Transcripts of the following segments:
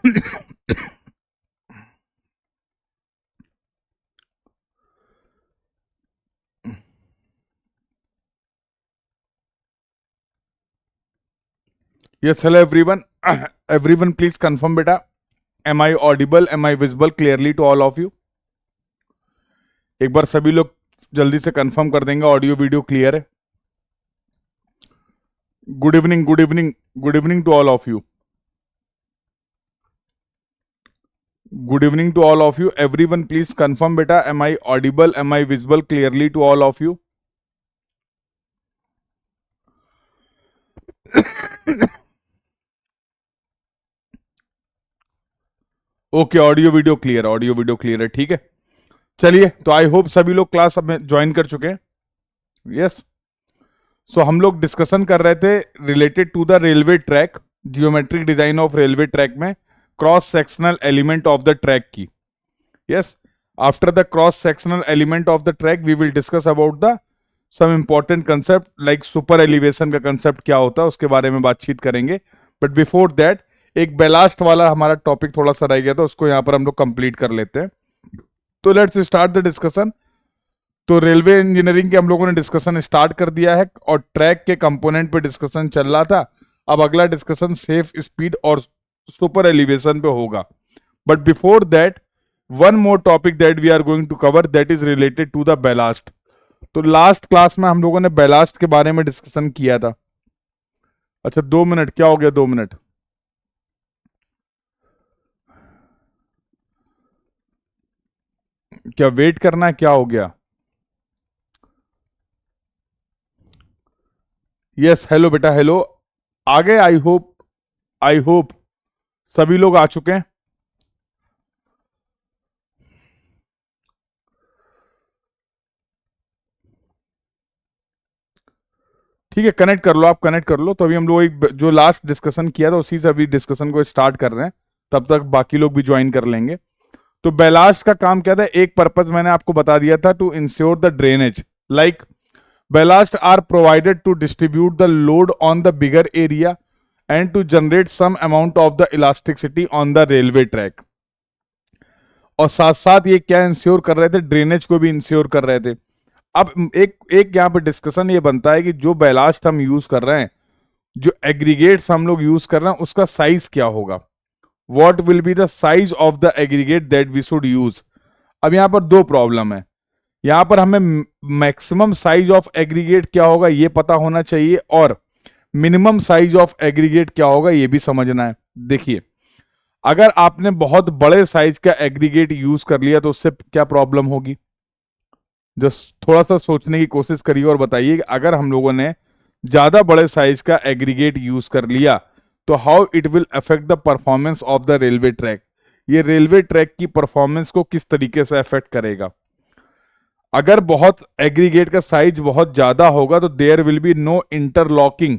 Yes, hello everyone. Everyone, please confirm, beta. Am I audible? Am I visible clearly to all of you? एक बार सभी लोग जल्दी से confirm कर देंगे ऑडियो वीडियो क्लियर है. Good evening, good evening, good evening to all of you. Good evening to all of you. Everyone, please confirm, beta. Am I audible? Am I visible clearly to all of you? Okay, audio video clear, audio video clear है, ठीक है. चलिए, तो I hope सभी लोग class अब join कर चुके हैं. यस. सो हम लोग डिस्कशन कर रहे थे related to the railway track, geometric design of railway track में cross sectional element of the track की. Yes. After the cross sectional element of the track we will discuss about the some important concept like super elevation का concept क्या होता है, उसके बारे में बातचीत करेंगे. बट बिफोर दैट एक बेलास्ट वाला हमारा टॉपिक थोड़ा सा रह गया था, उसको यहां पर हम लोग कंप्लीट कर लेते हैं. तो लेट्स स्टार्ट द डिस्कशन. तो रेलवे इंजीनियरिंग के हम लोगों ने डिस्कशन स्टार्ट कर दिया है और ट्रैक के कंपोनेंट पे डिस्कशन चल रहा था. अब अगला डिस्कशन सेफ स्पीड और सुपर एलिवेशन पे होगा. But before that one more topic that we are going to cover, that is related to the ballast. तो लास्ट क्लास में हम लोगों ने बेलास्ट के बारे में डिस्कशन किया था. अच्छा 2 मिनट, क्या हो गया 2 मिनट? क्या वेट करना है, क्या हो गया? यस, हेलो बेटा, हेलो. आ गए? आई होप सभी लोग आ चुके हैं. ठीक है, कनेक्ट कर लो, आप कनेक्ट कर लो. तो अभी हम लोग एक जो लास्ट डिस्कशन किया था उसी से अभी डिस्कशन को स्टार्ट कर रहे हैं. तब तक बाकी लोग भी ज्वाइन कर लेंगे. तो बेलास्ट का काम क्या था? एक पर्पज मैंने आपको बता दिया था, to ensure the drainage. Like ballast are provided to distribute the load on the bigger area and to generate some amount of the elasticity on the railway track. और साथ साथ ये क्या इंश्योर कर रहे थे? ड्रेनेज को भी इंश्योर कर रहे थे. अब एक यहाँ पे डिस्कशन ये बनता है कि जो बैलास्ट हम यूज कर रहे हैं, जो एग्रीगेट्स हम लोग यूज कर रहे हैं, उसका साइज क्या होगा? What will be the size of the aggregate that we should use? अब यहाँ पर दो प्रॉब्लम है. यहां पर हमें मैक्सिमम साइज ऑफ एग्रीगेट क्या होगा ये पता होना चाहिए, और मिनिमम साइज ऑफ एग्रीगेट क्या होगा ये भी समझना है. देखिए, अगर आपने बहुत बड़े साइज का एग्रीगेट यूज कर लिया तो उससे क्या प्रॉब्लम होगी? जस्ट थोड़ा सा सोचने की कोशिश करिए और बताइए, अगर हम लोगों ने ज्यादा बड़े साइज का एग्रीगेट यूज कर लिया तो how it will affect the performance of the railway track. ये रेलवे ट्रैक की परफॉर्मेंस को किस तरीके से अफेक्ट करेगा? अगर बहुत एग्रीगेट का साइज बहुत ज्यादा होगा तो there will be no interlocking,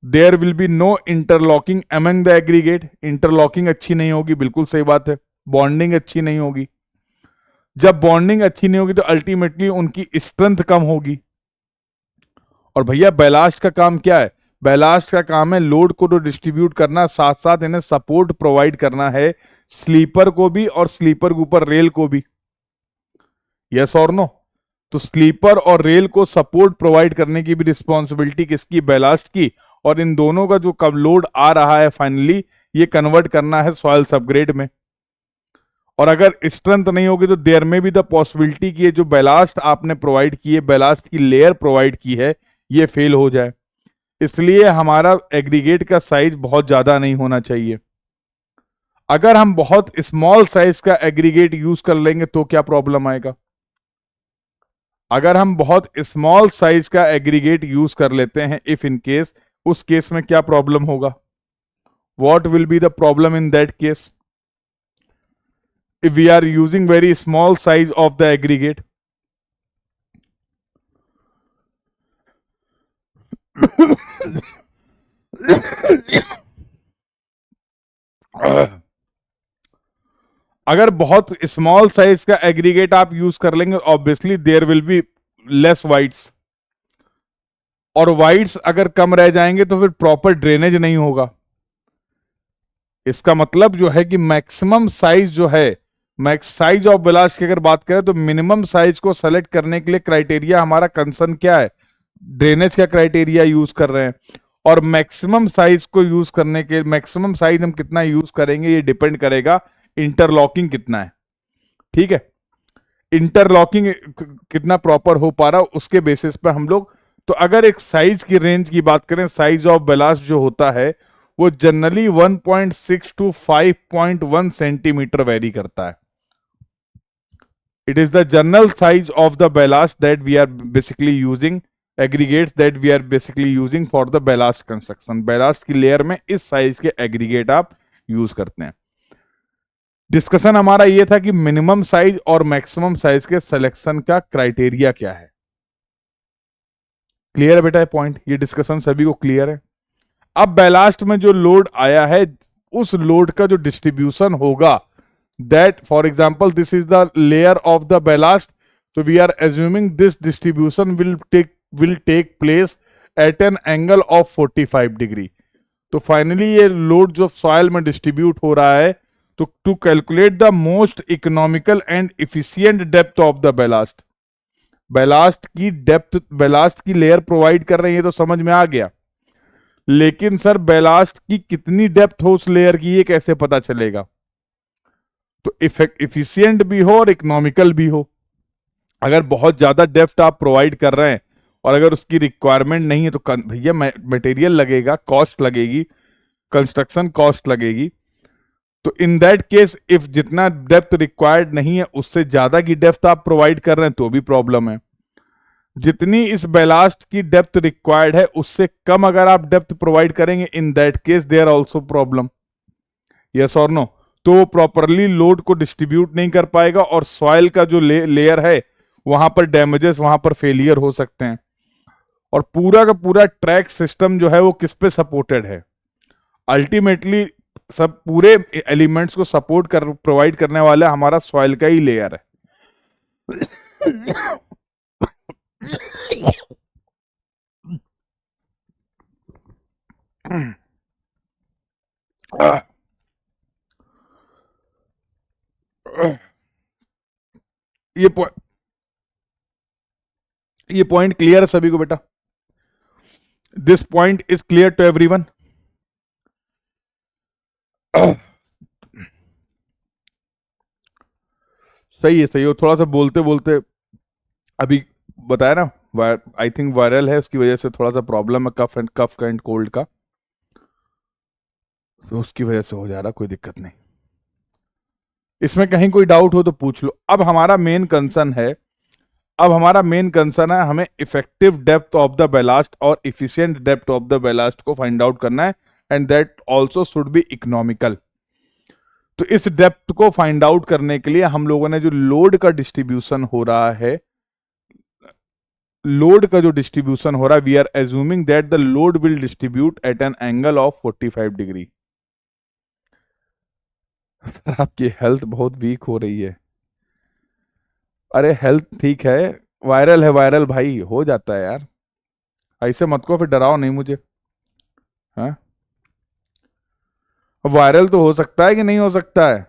there will be no interlocking among the aggregate. Interlocking अच्छी नहीं होगी, बिल्कुल सही बात है. बॉन्डिंग अच्छी नहीं होगी. जब बॉन्डिंग अच्छी नहीं होगी तो अल्टीमेटली उनकी स्ट्रेंथ कम होगी. और भैया बैलास्ट का काम क्या है? बैलास्ट का काम है लोड को तो डिस्ट्रीब्यूट करना, साथ साथ इन्हें सपोर्ट प्रोवाइड करना है स्लीपर को भी और स्लीपर के ऊपर रेल को भी. यस और नो? तो स्लीपर और रेल को सपोर्ट प्रोवाइड करने की भी रिस्पॉन्सिबिलिटी किसकी? बैलास्ट की. और इन दोनों का जो कब लोड आ रहा है फाइनली ये कन्वर्ट करना है सॉइल सबग्रेड में. और अगर स्ट्रेंथ नहीं होगी तो देयर में भी द पॉसिबिलिटी की जो बैलास्ट आपने प्रोवाइड की है, बैलास्ट की लेयर प्रोवाइड की है, ये फेल हो जाए. इसलिए हमारा एग्रीगेट का साइज बहुत ज्यादा नहीं होना चाहिए. अगर हम बहुत स्मॉल साइज का एग्रीगेट यूज कर लेंगे तो क्या प्रॉब्लम आएगा? अगर हम बहुत स्मॉल साइज का एग्रीगेट यूज कर लेते हैं, इफ इन केस, उस केस में क्या प्रॉब्लम होगा? What will be the problem in that case if we are using very small size of the aggregate? अगर बहुत स्मॉल साइज का एग्रीगेट आप यूज कर लेंगे obviously there will be less voids, और वाइड्स अगर कम रह जाएंगे तो फिर प्रॉपर ड्रेनेज नहीं होगा. इसका मतलब जो है कि मैक्सिमम साइज जो है, मैक्स साइज ऑफ बेलास्ट की अगर बात करें तो मिनिमम साइज को सेलेक्ट करने के लिए क्राइटेरिया हमारा कंसर्न क्या है, ड्रेनेज का क्राइटेरिया यूज कर रहे हैं। और मैक्सिमम साइज को यूज करने के, मैक्सिमम साइज हम कितना यूज करेंगे ये डिपेंड करेगा इंटरलॉकिंग कितना है। ठीक है, इंटरलॉकिंग कितना प्रॉपर हो पा रहा है उसके बेसिस पे हम लोग, तो अगर एक साइज की रेंज की बात करें, साइज ऑफ बेलास्ट जो होता है वो जनरली 1.6 टू 5.1 सेंटीमीटर वेरी करता है। It is the general size of the ballast that we are basically using, aggregates that we are basically using for the ballast construction. Ballast की layer में इस size के एग्रीगेट आप use करते हैं। Discussion हमारा ये था कि मिनिमम साइज और मैक्सिमम साइज के सिलेक्शन का क्राइटेरिया क्या है। क्लियर है बेटा ये पॉइंट, ये डिस्कशन सभी को क्लियर है। अब बेलास्ट में जो लोड आया है उस लोड का जो डिस्ट्रीब्यूशन होगा, that for example this is the layer of the ballast, तो we are assuming this distribution will take place at an angle of 45 degree. तो फाइनली ये लोड जो सॉइल में डिस्ट्रीब्यूट हो रहा है, तो to calculate the most economical and efficient depth of the ballast, ballast की डेप्थ, बेलास्ट की लेयर प्रोवाइड कर रही है तो समझ में आ गया, लेकिन सर बेलास्ट की कितनी डेप्थ हो उस लेयर की ये कैसे पता चलेगा? तो इफिशिएंट भी हो और इकोनॉमिकल भी हो। अगर बहुत ज्यादा डेप्थ आप प्रोवाइड कर रहे हैं और अगर उसकी रिक्वायरमेंट नहीं है तो भैया मटेरियल लगेगा, कॉस्ट लगेगी, कंस्ट्रक्शन कॉस्ट लगेगी। तो इन दैट केस इफ जितना डेप्थ रिक्वायर्ड नहीं है उससे ज्यादा की डेप्थ आप प्रोवाइड कर रहे हैं तो भी प्रॉब्लम है। जितनी इस बेलास्ट की डेप्थ रिक्वायर्ड है उससे कम अगर आप डेप्थ प्रोवाइड करेंगे, in that case there also problem. Yes और नो? तो वो प्रॉपरली लोड को डिस्ट्रीब्यूट नहीं कर पाएगा और सॉइल का जो लेयर है वहां पर डैमेजेस, वहां पर फेलियर हो सकते हैं। और पूरा का पूरा ट्रैक सिस्टम जो है वो किस पे सपोर्टेड है? अल्टीमेटली सब पूरे एलिमेंट्स को सपोर्ट कर प्रोवाइड करने वाला हमारा सॉइल का ही लेयर है। ये पॉइंट क्लियर है सभी को बेटा? This point is clear to everyone? सही है, सही है। थोड़ा सा बोलते बोलते अभी बताया ना, आई थिंक वायरल है, उसकी वजह से थोड़ा सा प्रॉब्लम है, कफ एंड कोल्ड का, तो उसकी वजह से हो जा रहा, कोई दिक्कत नहीं। इसमें कहीं कोई डाउट हो तो पूछ लो। अब हमारा मेन कंसर्न है, हमें effective depth of the ballast और efficient depth of the ballast को फाइंड आउट करना है, and that also should be economical. तो इस डेप्थ को फाइंड आउट करने के लिए हम लोगों ने जो लोड का डिस्ट्रीब्यूशन हो रहा है, we are assuming that the load will distribute at an angle of 45 degree. Sir आपकी हेल्थ बहुत वीक हो रही है। अरे हेल्थ ठीक है, वायरल है, वायरल भाई हो जाता है यार, ऐसे मत को, फिर डराओ नहीं मुझे। हाँ, वायरल तो हो सकता है कि नहीं हो सकता है?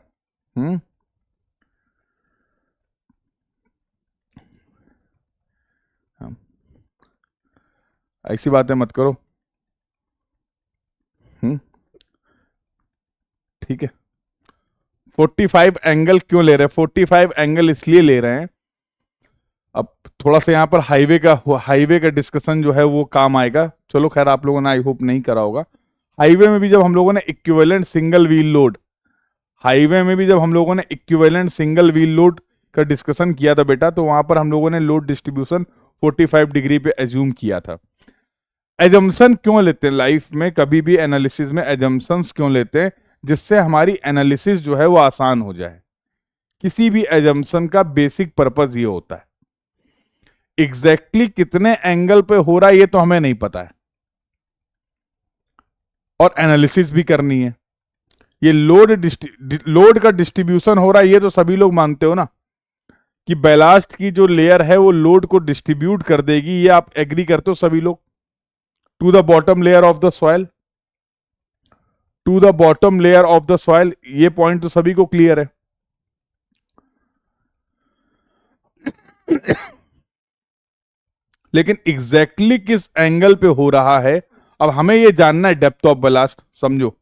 हम्म, हाँ, ऐसी बातें मत करो। ठीक है। 45 एंगल क्यों ले रहे हैं? 45 एंगल इसलिए ले रहे हैं, अब थोड़ा सा यहाँ पर हाईवे का डिस्कशन जो है वो काम आएगा। चलो खैर, आप लोगों ने आई होप नहीं करा होगा। हाईवे में भी जब हम लोगों ने इक्विवेलेंट सिंगल व्हील लोड, का डिस्कशन किया था बेटा, तो वहां पर हम लोगों ने लोड डिस्ट्रीब्यूशन 45 डिग्री पे एज्यूम किया था। एजम्पशन क्यों लेते हैं लाइफ में, कभी भी एनालिसिस में एजम्पशंस क्यों लेते हैं? जिससे हमारी एनालिसिस जो है वो आसान हो जाए। किसी भी एजम्पशन का बेसिक पर्पस ये होता है। एग्जैक्टली कितने एंगल पे हो रहा है ये तो हमें नहीं पता है, और एनालिसिस भी करनी है। ये लोड का डिस्ट्रीब्यूशन हो रहा है ये तो सभी लोग मानते हो ना, कि बेलास्ट की जो लेयर है वो लोड को डिस्ट्रीब्यूट कर देगी, ये आप एग्री करते हो सभी लोग, to the bottom layer of the soil. To the bottom layer of the soil. ये पॉइंट तो सभी को क्लियर है। लेकिन एग्जैक्टली किस एंगल पे हो रहा है, अब हमें ये जानना है डेप्थ ऑफ बैलास्ट। समझो,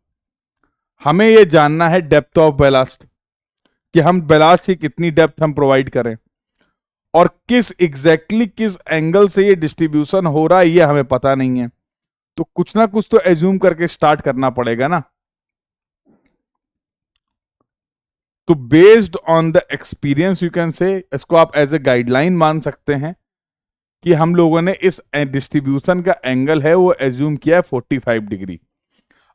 हमें ये जानना है डेप्थ ऑफ बैलास्ट, कि हम बैलास्ट की कितनी डेप्थ हम प्रोवाइड करें, और किस एग्जैक्टली किस एंगल से ये डिस्ट्रीब्यूशन हो रहा है ये हमें पता नहीं है। तो कुछ ना कुछ तो एज्यूम करके स्टार्ट करना पड़ेगा ना। तो based on the experience you can say, इसको आप एज ए गाइडलाइन मान सकते हैं कि हम लोगों ने इस डिस्ट्रीब्यूशन का एंगल है वो एज्यूम किया है 45 डिग्री।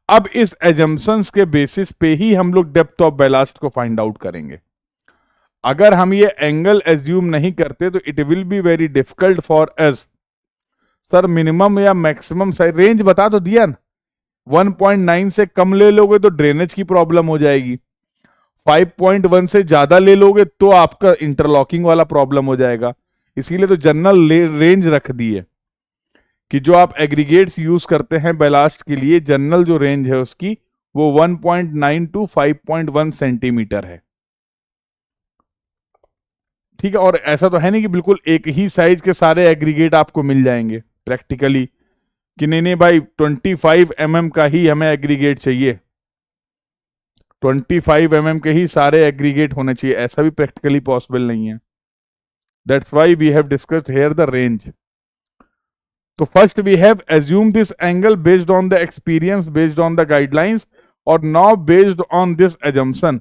अब इस एजम्पशंस के बेसिस पे ही हम लोग डेप्थ ऑफ बैलास्ट को फाइंड आउट करेंगे। अगर हम ये एंगल एज्यूम नहीं करते तो it will be very difficult for us. Sir minimum या मैक्सिमम रेंज बता तो दिया ना, 1.9 से कम ले लोगे तो ड्रेनेज की प्रॉब्लम हो जाएगी, 5.1 से ज्यादा ले लोगे तो आपका इंटरलॉकिंग वाला प्रॉब्लम हो जाएगा। इसीलिए तो जनरल रेंज रख दी है कि जो आप एग्रीगेट्स यूज करते हैं बैलास्ट के लिए, जनरल जो रेंज है उसकी वो 1.9 टू 5.1 सेंटीमीटर है। ठीक है, और ऐसा तो है नहीं कि बिल्कुल एक ही साइज के सारे एग्रीगेट आपको मिल जाएंगे प्रैक्टिकली, कि नहीं नहीं भाई 25 mm का ही हमें एग्रीगेट चाहिए, 25 mm के ही सारे एग्रीगेट होने चाहिए, ऐसा भी प्रैक्टिकली पॉसिबल नहीं है। That's why we have discussed here the range. तो first we have assumed this angle based on the experience, based on the guidelines, और now based on this assumption,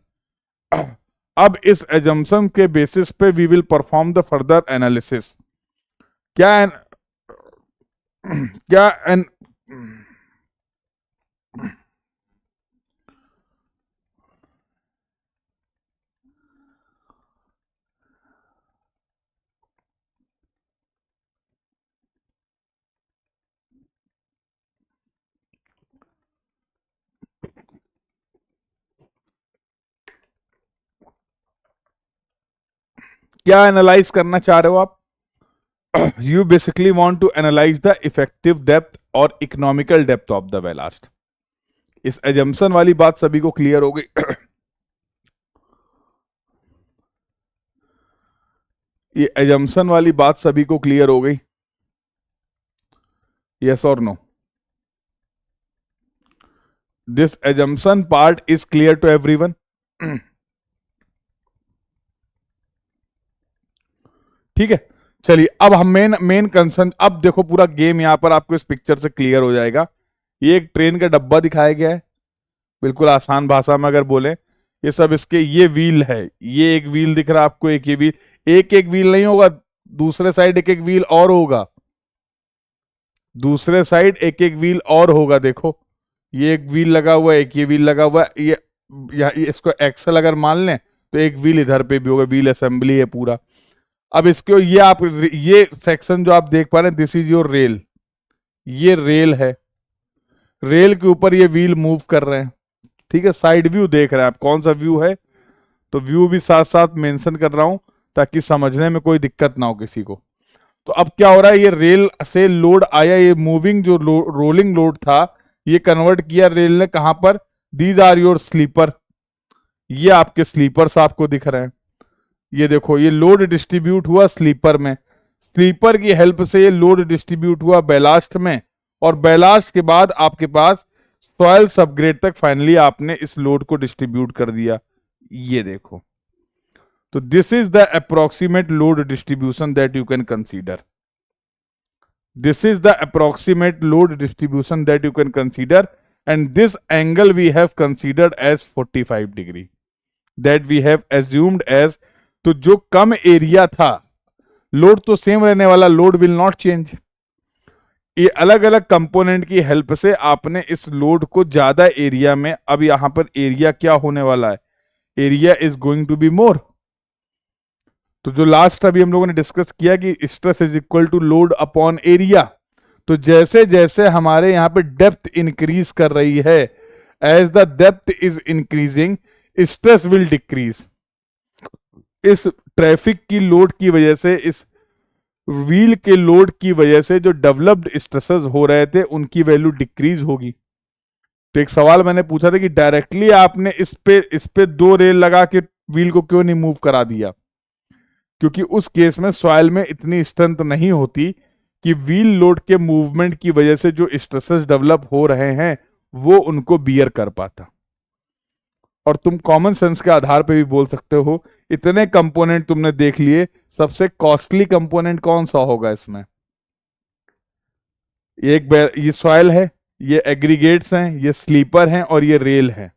अब इस assumption के बेसिस पे we will perform the further analysis। क्या क्या क्या analyse करना चाह रहे हो आप? You basically want to analyze the effective depth और economical depth of the ballast। इस assumption वाली बात सभी को क्लियर हो गई? ये assumption वाली बात सभी को क्लियर हो गई? Yes or no? This assumption part is clear to everyone? ठीक है, चलिए अब हम मेन कंसर्न, अब देखो पूरा गेम यहां पर आपको इस पिक्चर से क्लियर हो जाएगा। ये एक ट्रेन का डब्बा दिखाया गया है, बिल्कुल आसान भाषा में अगर बोले, ये सब इसके ये व्हील है, ये एक व्हील दिख रहा है आपको, एक ये व्हील, एक एक व्हील नहीं होगा, दूसरे साइड एक एक व्हील और होगा, दूसरे साइड एक एक व्हील और होगा। देखो ये एक व्हील लगा हुआ है, एक ये व्हील लगा हुआ है, ये इसको एक्सल अगर मान लें तो एक व्हील इधर पे भी होगा, व्हील असेंबली है पूरा। अब इसको ये आप ये सेक्शन जो आप देख पा रहे हैं, दिस इज योर रेल, ये रेल है, रेल के ऊपर ये व्हील मूव कर रहे हैं। ठीक है, साइड व्यू देख रहे हैं आप, कौन सा व्यू है, तो व्यू भी साथ साथ मेंशन कर रहा हूं ताकि समझने में कोई दिक्कत ना हो किसी को। तो अब क्या हो रहा है, ये रेल से लोड आया, ये मूविंग जो रोलिंग लोड था ये कन्वर्ट किया रेल ने कहां पर, दीज आर योर स्लीपर, ये आपके स्लीपर्स आपको दिख रहे हैं। ये देखो ये लोड डिस्ट्रीब्यूट हुआ स्लीपर में, स्लीपर की हेल्प से ये लोड डिस्ट्रीब्यूट हुआ बैलास्ट में, और बैलास्ट के बाद आपके पास सॉइल सबग्रेड तक फाइनली आपने इस लोड को डिस्ट्रीब्यूट कर दिया। ये देखो, तो this is the approximate load distribution that you can consider, this is the approximate load distribution that you can consider, and this angle we have considered as 45 degree that we have assumed as. तो जो कम area था, load तो same रहने वाला, load will not change, ये अलग अलग कंपोनेंट की हेल्प से आपने इस लोड को ज्यादा एरिया में, अब यहां पर एरिया क्या होने वाला है, area is going to be more. तो जो लास्ट अभी हम लोगों ने डिस्कस किया कि stress is equal to load upon area, तो जैसे जैसे हमारे यहां पे डेप्थ इंक्रीज कर रही है, as the depth is increasing stress will decrease. इस ट्रैफिक की लोड की वजह से, इस व्हील के लोड की वजह से जो डेवलप्ड स्ट्रेसेस हो रहे थे उनकी वैल्यू डिक्रीज होगी। तो एक सवाल मैंने पूछा था कि डायरेक्टली आपने इस पे 2 रेल लगा के व्हील को क्यों नहीं मूव करा दिया? क्योंकि उस केस में सॉइल में इतनी स्ट्रेंथ नहीं होती कि व्हील लोड के मूवमेंट की वजह से जो स्ट्रेसेस डेवलप हो रहे हैं वो उनको बियर कर पाता। और तुम कॉमन सेंस के आधार पे भी बोल सकते हो, इतने कंपोनेंट तुमने देख लिए, सबसे कॉस्टली कंपोनेंट कौन सा होगा इसमें? ये सॉइल है, ये एग्रीगेट्स हैं, ये स्लीपर हैं और ये रेल है।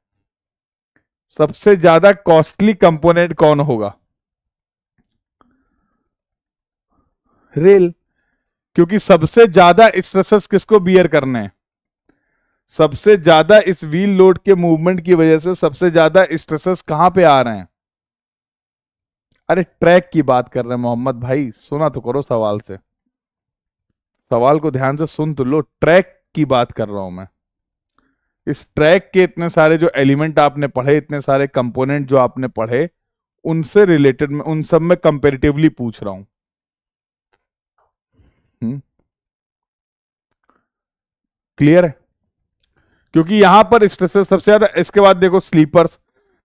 सबसे ज्यादा कॉस्टली कंपोनेंट कौन होगा? रेल। क्योंकि सबसे ज्यादा स्ट्रेसेस किसको बियर करने हैं? सबसे ज्यादा इस व्हील लोड के मूवमेंट की वजह से सबसे ज्यादा स्ट्रेसेस कहां पे आ रहे हैं? अरे ट्रैक की बात कर रहे हैं मोहम्मद भाई, सुना तो करो सवाल से, सवाल को ध्यान से सुन तो लो। ट्रैक की बात कर रहा हूं मैं। इस ट्रैक के इतने सारे जो एलिमेंट आपने पढ़े, इतने सारे कंपोनेंट जो आपने पढ़े, उनसे रिलेटेड में उन सब में कंपेरेटिवली पूछ रहा हूं। क्लियर है? क्योंकि यहां पर स्ट्रेसेस सबसे ज्यादा। इसके बाद देखो स्लीपर्स,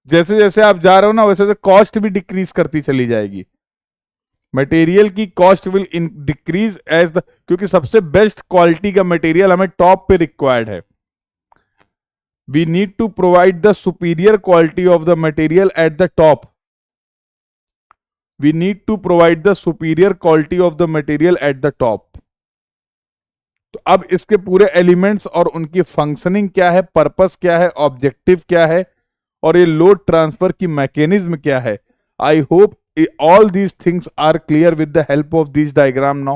जैसे जैसे आप जा रहे हो ना वैसे वैसे कॉस्ट भी डिक्रीज करती चली जाएगी। मटेरियल की cost will decrease as the, क्योंकि सबसे बेस्ट क्वालिटी का मटेरियल हमें टॉप पे रिक्वायर्ड है। We need to provide the superior quality of the material at the top. We need to provide the superior quality of the material at the top. तो अब इसके पूरे elements और उनकी फंक्शनिंग क्या है, पर्पस क्या है, ऑब्जेक्टिव क्या है, और ये लोड ट्रांसफर की मैकेनिज्म क्या है, I hope all these things are clear with the help of this diagram now.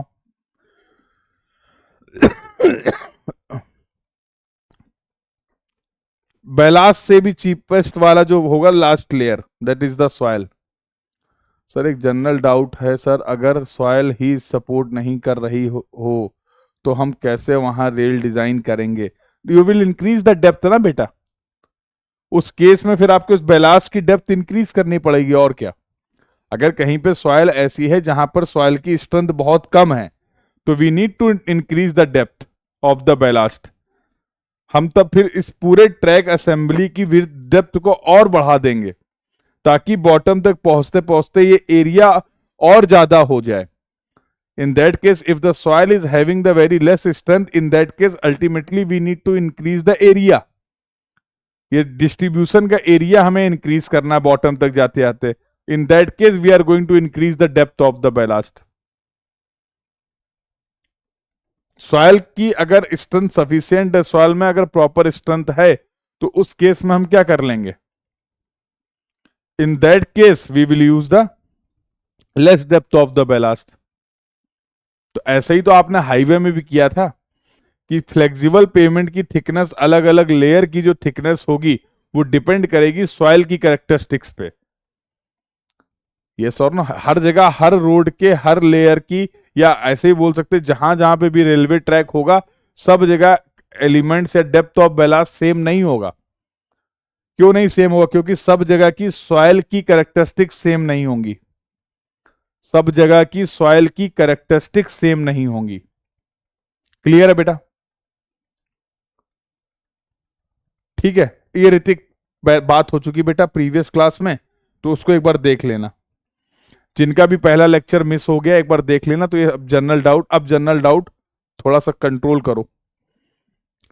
Ballast से भी चीपेस्ट वाला जो होगा last layer, that is the soil. Sir एक जनरल डाउट है सर, अगर सॉइल ही सपोर्ट नहीं कर रही हो तो हम कैसे वहां रेल डिजाइन करेंगे? You will increase the depth ना बेटा। उस केस में फिर आपको उस बैलास्ट की डेप्थ इंक्रीज करनी पड़ेगी, और क्या। अगर कहीं पे सॉइल ऐसी है जहां पर सॉइल की स्ट्रेंथ बहुत कम है तो we need to increase the depth of the ballast. हम तब फिर इस पूरे ट्रैक असेंबली की डेप्थ को और बढ़ा देंगे ताकि बॉटम तक पहुंचते पहुंचते ये एरिया और ज्यादा हो जाए। In that case if the soil is having the very less strength, in that case ultimately we need to increase the area. ये डिस्ट्रीब्यूशन का एरिया हमें इंक्रीज करना है बॉटम तक जाते जाते। In that case, we are going to increase the depth of the ballast. Soil की अगर स्ट्रेंथ सफिशियंट है, सॉइल में अगर प्रॉपर स्ट्रेंथ है, तो उस केस में हम क्या कर लेंगे? In that case we will use the less depth of the ballast. तो ऐसे ही तो आपने हाईवे में भी किया था कि फ्लेक्सिबल पेमेंट की थिकनेस, अलग अलग लेयर की जो थिकनेस होगी वो डिपेंड करेगी सॉइल की कैरेक्टरिस्टिक्स पे। ये सर ना हर जगह, हर रोड के हर लेयर की, या ऐसे ही बोल सकते जहां जहां पे भी रेलवे ट्रैक होगा सब जगह एलिमेंट्स या डेप्थ ऑफ बैलास्ट सेम नहीं होगा। क्यों नहीं सेम होगा? क्योंकि सब जगह की सॉइल की कैरेक्टरिस्टिक्स सेम नहीं होंगी। सब जगह की सॉइल की कैरेक्टरिस्टिक्स सेम नहीं होंगी। क्लियर है बेटा? ठीक है, ये ऋतिक बात हो चुकी बेटा प्रीवियस क्लास में, तो उसको एक बार देख लेना। जिनका भी पहला लेक्चर मिस हो गया एक बार देख लेना। तो ये जनरल डाउट थोड़ा सा कंट्रोल करो,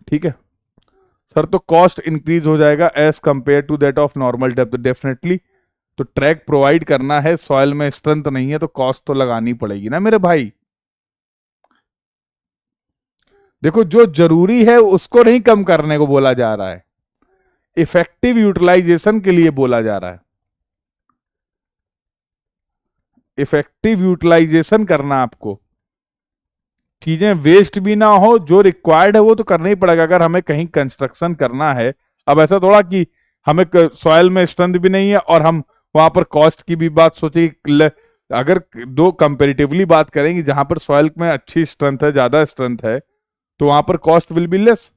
ठीक है सर? तो कॉस्ट इंक्रीज हो जाएगा as compare to that of normal depth, definitely. तो ट्रैक प्रोवाइड करना है, सॉइल में स्ट्रेंथ नहीं है तो कॉस्ट तो लगानी पड़ेगी ना मेरे भाई। देखो जो जरूरी है उसको नहीं कम करने को बोला जा रहा है, इफेक्टिव यूटिलाइजेशन के लिए बोला जा रहा है। इफेक्टिव यूटिलाइजेशन करना, आपको चीजें वेस्ट भी ना हो, जो रिक्वायर्ड है वो तो करना ही पड़ेगा। अगर हमें कहीं कंस्ट्रक्शन करना है, अब ऐसा थोड़ा कि हमें सॉइल में स्ट्रेंथ भी नहीं है और हम वहां पर कॉस्ट की भी बात सोचे। अगर दो कंपेरेटिवली बात करेंगे, जहां पर सॉइल में अच्छी स्ट्रेंथ है, ज्यादा स्ट्रेंथ है, तो वहां पर कॉस्ट विल बी लेस।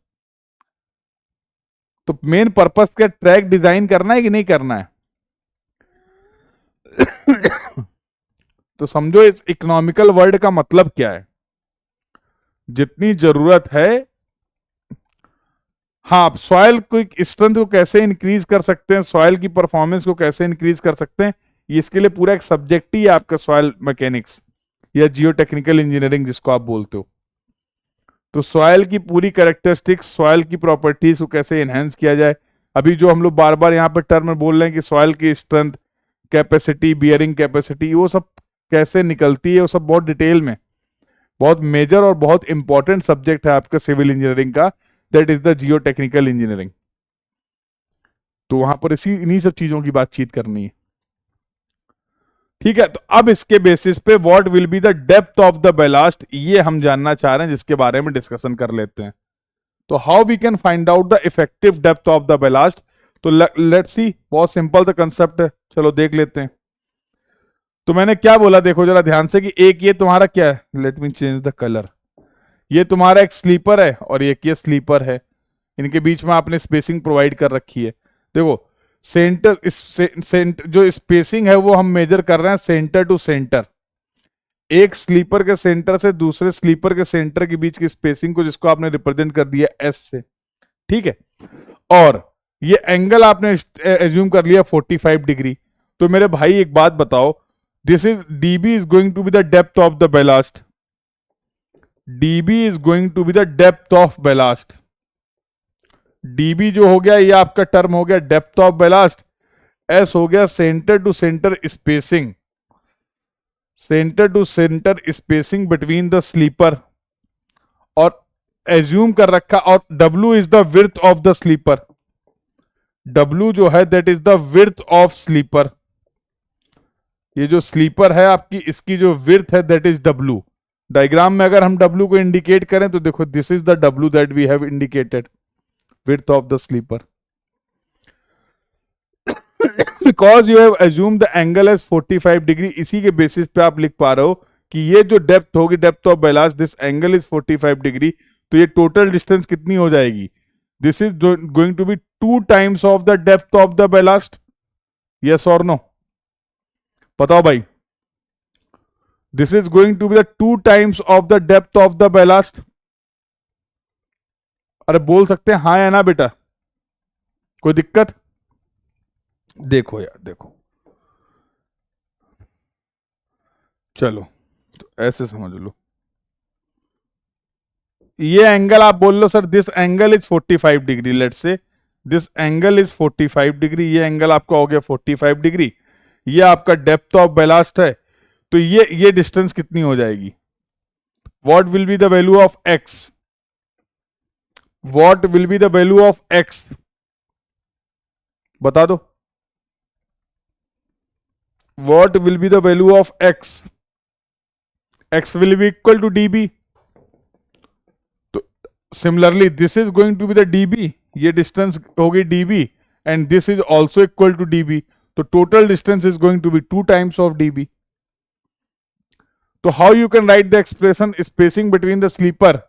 तो मेन पर्पस क्या, ट्रैक डिजाइन करना है कि नहीं करना है? तो समझो इस इकोनॉमिकल वर्ड का मतलब क्या है। जितनी जरूरत है हाँ, आप सॉइल को स्ट्रेंथ को कैसे इंक्रीज कर सकते हैं, सॉइल की परफॉर्मेंस को कैसे इंक्रीज कर सकते हैं, ये इसके लिए पूरा एक सब्जेक्ट ही है आपका सॉइल मैकेनिक्स या जियो टेक्निकल इंजीनियरिंग जिसको आप बोलते हो। तो सॉइल की पूरी कैरेक्टरिस्टिक्स, सॉइल की प्रॉपर्टीज को कैसे एनहेंस किया जाए, अभी जो हम लोग बार बार यहाँ पर टर्म में बोल रहे हैं कि सॉइल की स्ट्रेंथ, कैपेसिटी, बियरिंग कैपेसिटी, वो सब कैसे निकलती है, वो सब बहुत डिटेल में, बहुत मेजर और बहुत इंपॉर्टेंट सब्जेक्ट है आपका सिविल इंजीनियरिंग का, that is the Jio technical engineering. तो वहां पर इन्हीं सब चीजों की बातचीत करनी है। ठीक है, तो अब इसके बेसिस पे what will be the depth of the ballast, ये हम जानना चाह रहे हैं, जिसके बारे में डिस्कशन कर लेते हैं। तो how we can find out the effective depth of the ballast, तो लेट्स सी, बहुत सिंपल द कंसेप्ट है, चलो देख लेते हैं। तो मैंने क्या बोला, देखो जरा ध्यान से, कि एक ये तुम्हारा क्या है, let me change the colour, ये तुम्हारा एक स्लीपर है और एक ये स्लीपर है, इनके बीच में आपने स्पेसिंग प्रोवाइड कर रखी है। देखो सेंटर जो स्पेसिंग है वो हम मेजर कर रहे हैं सेंटर टू सेंटर, एक स्लीपर के सेंटर से दूसरे स्लीपर के सेंटर के बीच की स्पेसिंग को, जिसको आपने रिप्रेजेंट कर दिया एस से। ठीक है, और ये एंगल आपने एज्यूम कर लिया 45 डिग्री। तो मेरे भाई एक बात बताओ, this is DB is going to be the depth of the ballast, DB is going to be the depth of ballast. DB जो हो गया ये आपका टर्म हो गया डेप्थ ऑफ बेलास्ट, एस हो गया centre to centre spacing, centre to centre spacing between the sleeper, और एज्यूम कर रखा, और W is the width of the sleeper, W जो है that is the width of sleeper, ये जो स्लीपर है आपकी, इसकी जो विड्थ है दैट इज डब्ल्यू। डायग्राम में अगर हम डब्ल्यू को इंडिकेट करें तो देखो this is the W that we have indicated, width of the sleeper. Because you have assumed the angle as 45 degree, इसी के बेसिस पे आप लिख पा रहे हो कि ये जो डेप्थ होगी, depth of ballast, this angle is 45 degree, तो ये टोटल डिस्टेंस कितनी हो जाएगी, this is going to be 2 times of the depth of the ballast, yes और नो, बताओ भाई, this is going to be the 2 times of the depth of the ballast. अरे बोल सकते हैं हाँ या ना बेटा, कोई दिक्कत, देखो यार देखो, चलो तो ऐसे समझ लो, ये एंगल आप बोल लो sir this angle is 45 degree, let's say this angle is 45 degree, ये एंगल आपका हो गया 45 डिग्री, ये आपका डेप्थ ऑफ बेलास्ट है, तो ये डिस्टेंस कितनी हो जाएगी, what will be the value of x, what will be the value of x, बता दो, what will be the value of x, x will be equal to DB, तो similarly this is going to be the DB, ये distance होगी DB, and this is also equal to DB, तो total distance is going to be 2 times of DB. तो how you can write the expression spacing between the sleeper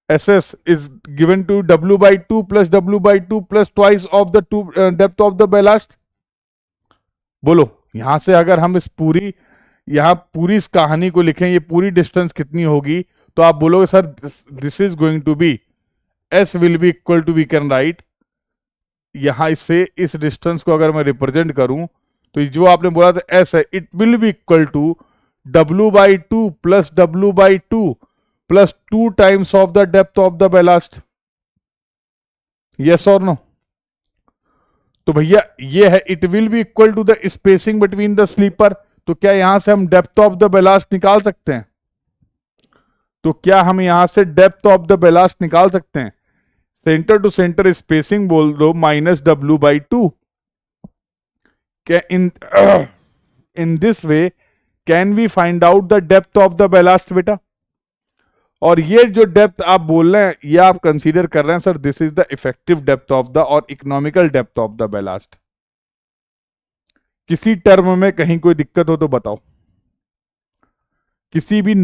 SS is given to W by 2 plus W by 2 plus twice of the depth of the ballast। बोलो यहां से अगर हम यहां पूरी इस कहानी को लिखें, ये पूरी डिस्टेंस कितनी होगी, तो आप बोलोगे sir this is going to be S will be equal to, we can write, यहां इससे इस डिस्टेंस को अगर मैं रिप्रेजेंट करूं तो जो आपने बोला था S है, it will be equal to W by 2 plus W by 2 plus 2 times of the depth of the ballast, yes or no। तो भैया ये है it will be equal to the spacing between the sleeper, तो क्या यहां से हम depth of the ballast निकाल सकते हैं, तो क्या हम यहां से डेप्थ ऑफ द बेलास्ट निकाल सकते हैं, सेंटर टू सेंटर स्पेसिंग बोल दो माइनस W by 2, क्या in this way can we find out the depth of the ballast बेटा। और ये जो डेप्थ आप बोल रहे हैं ये आप कंसीडर कर रहे हैं sir this is the effective depth of the और economical depth of the ballast. किसी टर्म में कहीं कोई दिक्कत हो तो बताओ, किसी भी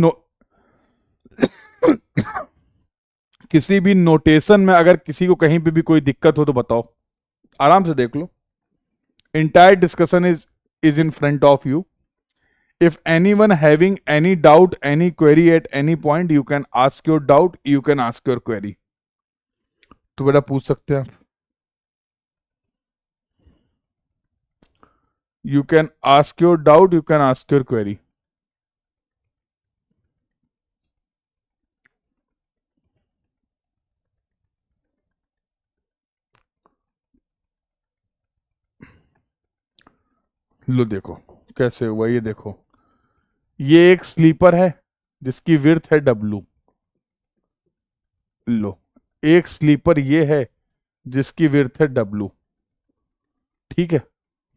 किसी भी नोटेशन में अगर किसी को कहीं पे भी कोई दिक्कत हो तो बताओ, आराम से देख लो, entire discussion is in front of you. If anyone having any doubt, any query at any point, you can ask your doubt, you can ask your query. तो बेटा पूछ सकते हैं आप। You can ask your doubt, you can ask your query. लो देखो कैसे हुआ, ये देखो, ये एक स्लीपर है जिसकी विड्थ है W। लो, एक स्लीपर ये है जिसकी विड्थ है W। ठीक है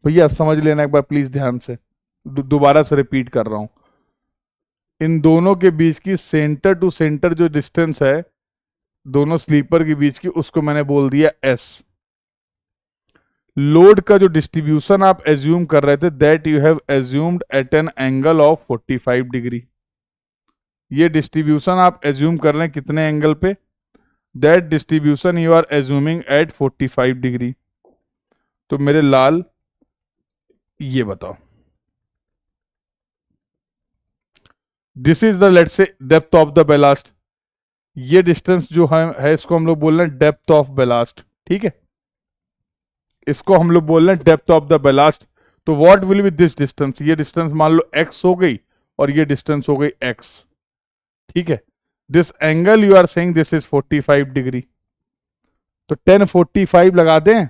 भैया, आप समझ लेना एक बार प्लीज ध्यान से, दोबारा से रिपीट कर रहा हूं। इन दोनों के बीच की सेंटर टू सेंटर जो डिस्टेंस है दोनों स्लीपर के बीच की, उसको मैंने बोल दिया S। लोड का जो डिस्ट्रीब्यूशन आप एज्यूम कर रहे थे, that you have assumed at an angle of 45 degree. ये डिस्ट्रीब्यूशन आप एज्यूम कर रहे हैं कितने एंगल पे? That distribution you are assuming at 45 degree. तो मेरे लाल ये बताओ, this is the let's say depth of the ballast. ये डिस्टेंस जो है इसको हम लोग बोल रहे हैं डेप्थ ऑफ बेलास्ट। ठीक है, इसको हम लोग बोल रहे हैं डेप्थ ऑफ द बेलास्ट। तो what will B this distance? ये डिस्टेंस मान लो x हो गई और ये डिस्टेंस हो गई x। ठीक है, this angle you are saying this is 45 degree. तो 1045 लगा दें।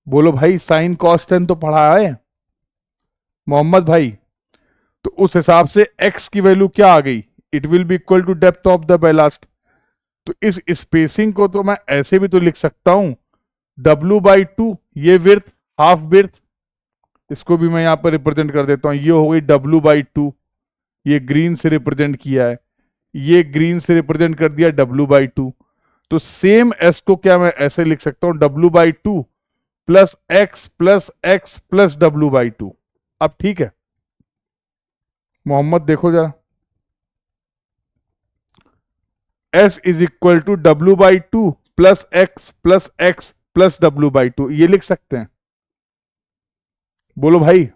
बोलो भाई, साइन कॉस 10 तो पढ़ा है मोहम्मद भाई। तो उस हिसाब से x की वैल्यू क्या आ गई? It will be equal to depth of the ballast. तो इस स्पेसिंग को तो मैं ऐसे भी तो लिख सकता हूं, W/2, ये विड्थ हाफ विड्थ, इसको भी मैं यहां पर रिप्रेजेंट कर देता हूं। ये हो गई W/2, ये ग्रीन से रिप्रेजेंट किया है, ये ग्रीन से रिप्रेजेंट कर दिया W/2। तो सेम S को क्या मैं ऐसे लिख सकता हूं, W/2 plus x plus x plus W/2। अब ठीक है मोहम्मद, देखो जरा, S is equal to W/2 plus x plus W/2, ये लिख सकते हैं? बोलो भाई,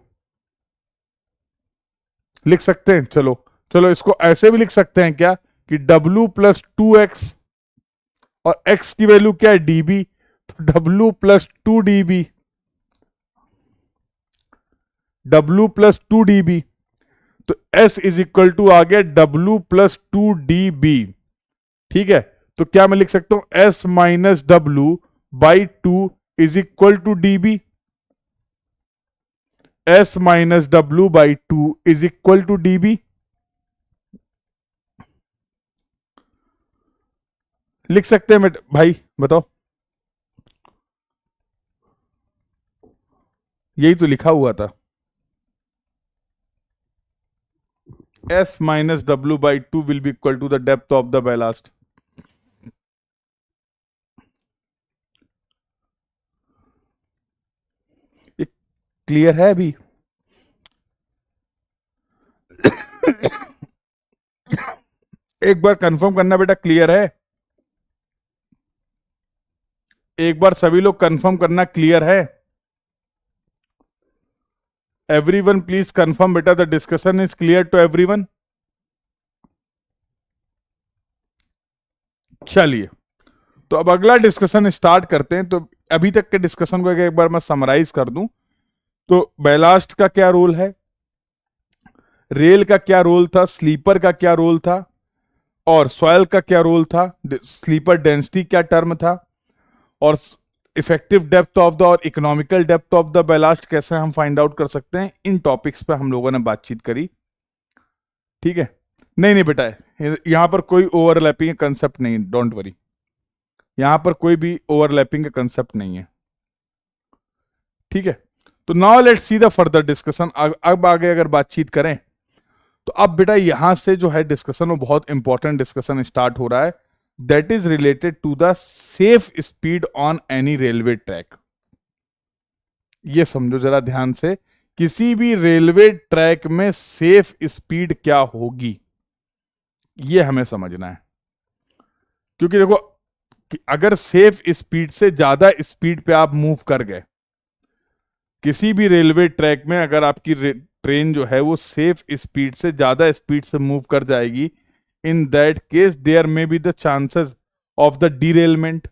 लिख सकते हैं? चलो चलो, इसको ऐसे भी लिख सकते हैं क्या कि W प्लस 2x, और x की वैल्यू क्या है? dB। तो W plus 2dB, W plus 2dB। तो S इज इक्वल टू आ गया W प्लस 2dB। ठीक है, तो क्या मैं लिख सकता हूं S minus W/2 is equal to dB। S minus W/2 is equal to dB। लिख सकते हैं भाई, बताओ। यही तो लिखा हुआ था, S minus W/2 will be equal to the depth of the ballast. Clear है अभी? एक बार कंफर्म करना बेटा, क्लियर है? एक बार सभी लोग कंफर्म करना, क्लियर है? एवरीवन प्लीज कंफर्म बेटा, the discussion is clear to everyone. चलिए, तो अब अगला डिस्कशन स्टार्ट करते हैं। तो अभी तक के डिस्कशन को एक बार मैं समराइज कर दूं। तो बैलास्ट का क्या रोल है, रेल का क्या रोल था, स्लीपर का क्या रोल था, और सॉयल का क्या रोल था, स्लीपर डेंसिटी क्या टर्म था, और इफेक्टिव डेप्थ ऑफ द और economical depth of the ballast कैसे हम फाइंड आउट कर सकते हैं, इन टॉपिक्स पे हम लोगों ने बातचीत करी। ठीक है, नहीं नहीं बेटा, यहां पर कोई ओवरलैपिंग का कंसेप्ट नहीं, डोंट वरी, यहां पर कोई भी ओवरलैपिंग का कंसेप्ट नहीं है। ठीक है, तो now let's see the further discussion. अब आगे अगर बातचीत करें तो अब बेटा यहां से जो है डिस्कशन, वो बहुत इंपॉर्टेंट डिस्कशन स्टार्ट हो रहा है, that is related to the safe speed on any railway track. ये समझो जरा ध्यान से, किसी भी रेलवे ट्रैक में सेफ स्पीड क्या होगी, ये हमें समझना है। क्योंकि देखो, कि अगर सेफ स्पीड से ज्यादा स्पीड पे आप मूव कर गए किसी भी रेलवे ट्रैक में, अगर आपकी ट्रेन जो है वो सेफ स्पीड से ज्यादा स्पीड से मूव कर जाएगी, in that case there may be the chances of the derailment.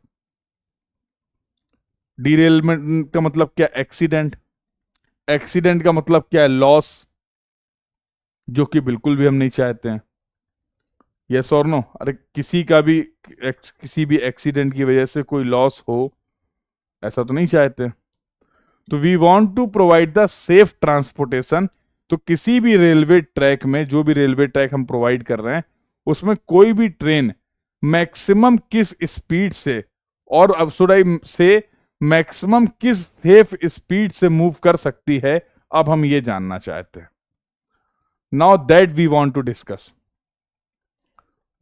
Derailment का मतलब क्या? एक्सीडेंट। एक्सीडेंट का मतलब क्या है? लॉस, जो कि बिल्कुल भी हम नहीं चाहते हैं। यस और नो? अरे किसी का भी किसी भी एक्सीडेंट की वजह से कोई लॉस हो, ऐसा तो नहीं चाहते। तो we want to provide the safe transportation. तो किसी भी रेलवे ट्रैक में, जो भी रेलवे ट्रैक हम प्रोवाइड कर रहे हैं, उसमें कोई भी ट्रेन मैक्सिमम किस स्पीड से, और अब शुड आई से मैक्सिमम किस सेफ स्पीड से मूव कर सकती है, अब हम ये जानना चाहते हैं। Now that we want to discuss.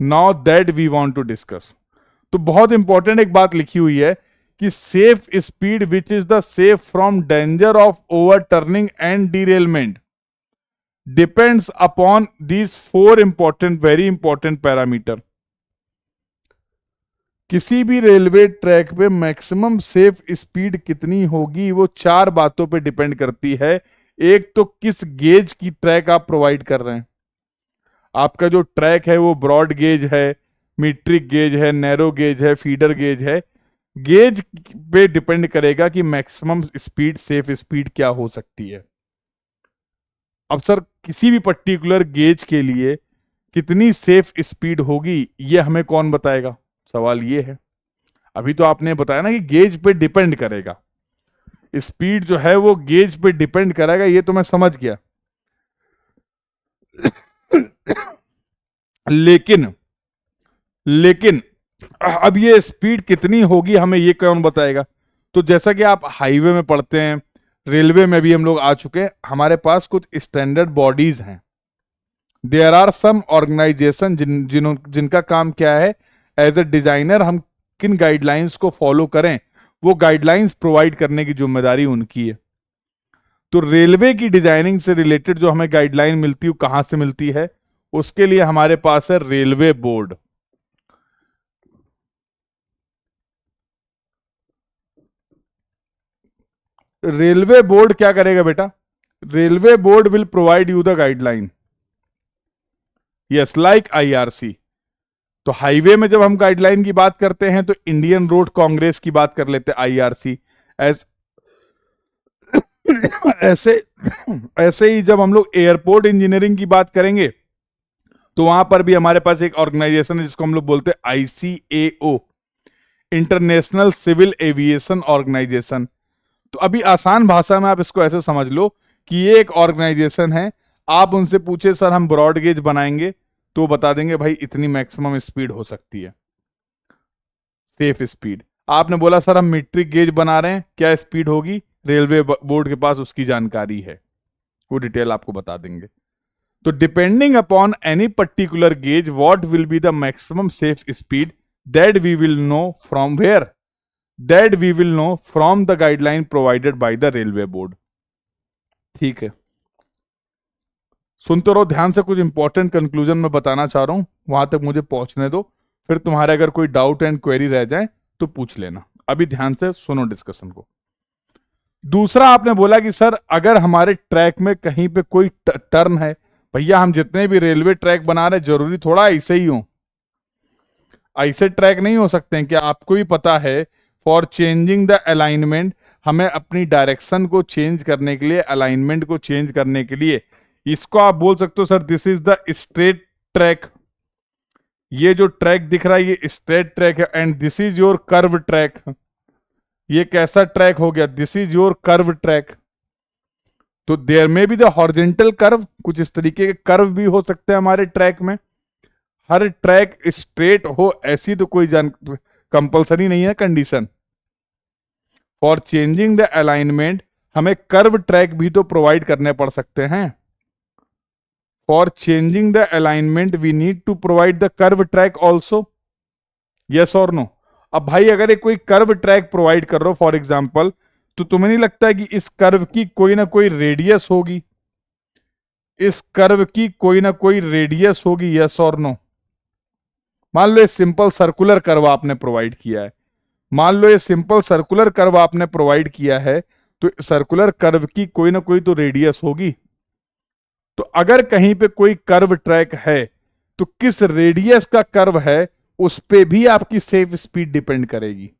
Now that we want to discuss. तो बहुत इंपॉर्टेंट एक बात लिखी हुई है कि safe speed which is the safe from danger of overturning and derailment depends upon these four important, very important parameter. किसी भी रेलवे ट्रैक पे मैक्सिमम सेफ स्पीड कितनी होगी, वो चार बातों पे डिपेंड करती है। एक तो किस गेज की ट्रैक आप प्रोवाइड कर रहे हैं। आपका जो ट्रैक है वो ब्रॉड गेज है, मीट्रिक गेज है, नैरो गेज है, फीडर गेज है। गेज पे डिपेंड करेगा कि मैक्सिमम स्पीड, सेफ स्पीड क्या हो सकती है। अब सर किसी भी पर्टिकुलर गेज के लिए कितनी सेफ स्पीड होगी, ये हमें कौन बताएगा? सवाल ये है। अभी तो आपने बताया ना कि गेज पे डिपेंड करेगा, स्पीड जो है वो गेज पे डिपेंड करेगा, ये तो मैं समझ गया। लेकिन लेकिन अब ये स्पीड कितनी होगी हमें ये कौन बताएगा? तो जैसा कि आप हाईवे में पढ़ते हैं, रेलवे में भी हम लोग आ चुके हैं, हमारे पास कुछ स्टैंडर्ड बॉडीज हैं। देयर आर सम ऑर्गेनाइजेशन जिनका काम क्या है, एज ए डिजाइनर हम किन गाइडलाइंस को फॉलो करें, वो गाइडलाइंस प्रोवाइड करने की जिम्मेदारी उनकी है। तो रेलवे की डिजाइनिंग से रिलेटेड जो हमें गाइडलाइन मिलती है, वो कहां से मिलती है? उसके लिए हमारे पास है रेलवे बोर्ड। रेलवे बोर्ड क्या करेगा बेटा? Railway board will provide you the guideline. Yes, like IRC. तो हाईवे में जब हम गाइडलाइन की बात करते हैं तो इंडियन रोड कांग्रेस की बात कर लेते हैं, आईआरसी। एज ऐसे ऐसे ही जब हम लोग एयरपोर्ट इंजीनियरिंग की बात करेंगे तो वहां पर भी हमारे पास एक ऑर्गेनाइजेशन है जिसको हम लोग बोलते हैं ICAO, international civil aviation organization. तो अभी आसान भाषा में आप इसको ऐसे समझ लो कि ये एक ऑर्गेनाइजेशन है। आप उनसे पूछे सर हम ब्रॉड गेज बनाएंगे, तो वो बता देंगे भाई इतनी मैक्सिमम स्पीड हो सकती है, सेफ स्पीड। आपने बोला सर हम मीट्रिक गेज बना रहे हैं, क्या स्पीड होगी? रेलवे बोर्ड के पास उसकी जानकारी है, वो डिटेल आपको बता देंगे। तो depending upon any particular gauge what will be the maximum safe speed, that we will know from where, that we will know from the guideline provided by the railway board. ठीक है, सुनते रहो ध्यान से, कुछ इंपॉर्टेंट कंक्लूजन मैं बताना चाह रहा हूं, वहां तक मुझे पहुंचने दो, फिर तुम्हारे अगर कोई डाउट एंड क्वेरी रह जाए तो पूछ लेना। अभी ध्यान से सुनो डिस्कशन को। दूसरा आपने बोला कि सर अगर हमारे ट्रैक में कहीं पे कोई टर्न है, भैया हम जितने भी रेलवे ट्रैक बना रहे जरूरी थोड़ा ऐसे ही हो, ऐसे ट्रैक नहीं हो सकते हैं। क्या आपको भी पता है फॉर चेंजिंग द अलाइनमेंट, हमें अपनी डायरेक्शन को चेंज करने के लिए, अलाइनमेंट को चेंज करने के लिए, इसको आप बोल सकते हो sir this is the straight track. ये जो ट्रैक दिख रहा है ये स्ट्रेट ट्रैक है, and this is your curve track. ये कैसा ट्रैक हो गया? This is your curve track. तो देयर में भी द हॉरिजॉन्टल कर्व, कुछ इस तरीके के कर्व भी हो सकते हैं हमारे ट्रैक में। हर ट्रैक स्ट्रेट हो ऐसी तो कोई कंपलसरी नहीं है condition. For changing the alignment हमें कर्व ट्रैक भी तो प्रोवाइड करने पड़ सकते हैं। For changing the alignment we need to provide the curve track also, yes और नो? अब भाई अगर एक कोई कर्व ट्रैक प्रोवाइड कर रहे हो फॉर एग्जाम्पल, तो तुम्हें नहीं लगता है कि इस कर्व की कोई ना कोई रेडियस होगी? इस कर्व की कोई ना कोई रेडियस होगी, यस और नो? मान लो ये सिंपल सर्कुलर कर्व आपने प्रोवाइड किया है, मान लो ये सिंपल सर्कुलर कर्व आपने प्रोवाइड किया है, तो सर्कुलर कर्व की कोई ना कोई तो रेडियस होगी। तो अगर कहीं पे कोई कर्व ट्रैक है तो किस रेडियस का कर्व है उस पे भी आपकी सेफ स्पीड डिपेंड करेगी।